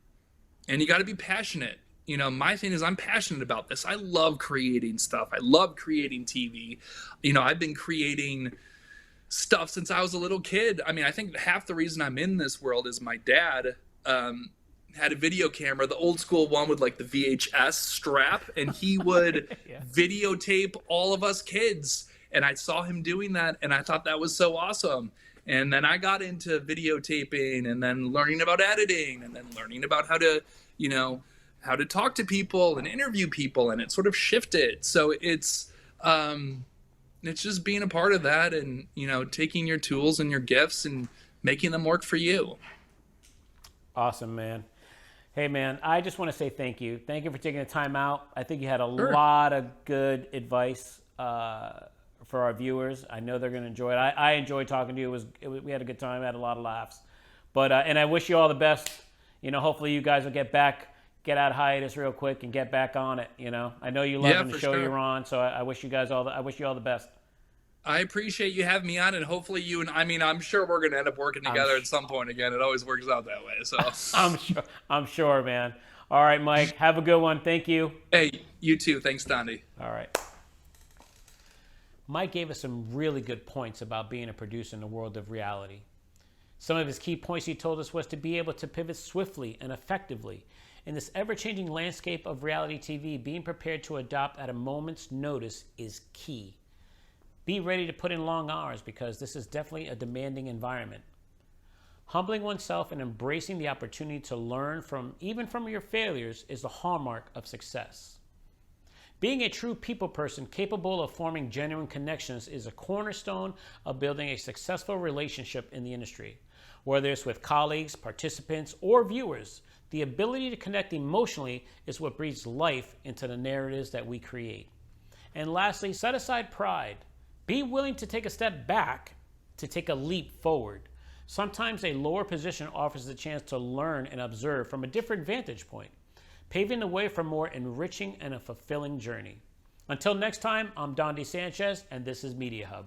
[SPEAKER 2] you got to be passionate. My thing is I'm passionate about this. I love creating stuff. I love creating TV. I've been creating stuff since I was a little kid. I mean, I think half the reason I'm in this world is my dad had a video camera, the old school one with like the VHS strap, and he would videotape all of us kids. And I saw him doing that, and I thought that was so awesome. And then I got into videotaping, and then learning about editing, and then learning about how to talk to people and interview people, and it sort of shifted. So it's just being a part of that, and taking your tools and your gifts and making them work for you.
[SPEAKER 1] Awesome, man. Hey, man, I just want to say thank you. Thank you for taking the time out. I think you had a lot of good advice for our viewers. I know they're going to enjoy it. I enjoyed talking to you. We had a good time. I had a lot of laughs. But and I wish you all the best. Hopefully you guys will get out of hiatus real quick and get back on it. I know you love the show you're on, so I wish you all the best.
[SPEAKER 2] I appreciate you having me on, and hopefully I'm sure we're going to end up working together at some point again. It always works out that way. So
[SPEAKER 1] I'm sure, man. All right, Mike, have a good one. Thank you.
[SPEAKER 2] Hey, you too. Thanks, Dondi.
[SPEAKER 1] All right. Mike gave us some really good points about being a producer in the world of reality. Some of his key points he told us was to be able to pivot swiftly and effectively. In this ever-changing landscape of reality TV, being prepared to adapt at a moment's notice is key. Be ready to put in long hours because this is definitely a demanding environment. Humbling oneself and embracing the opportunity to learn even from your failures is the hallmark of success. Being a true people person capable of forming genuine connections is a cornerstone of building a successful relationship in the industry. Whether it's with colleagues, participants, or viewers, the ability to connect emotionally is what breathes life into the narratives that we create. And lastly, set aside pride. Be willing to take a step back to take a leap forward. Sometimes a lower position offers the chance to learn and observe from a different vantage point, paving the way for a more enriching and a fulfilling journey. Until next time, I'm Dondi Sanchez, and this is Media Hub.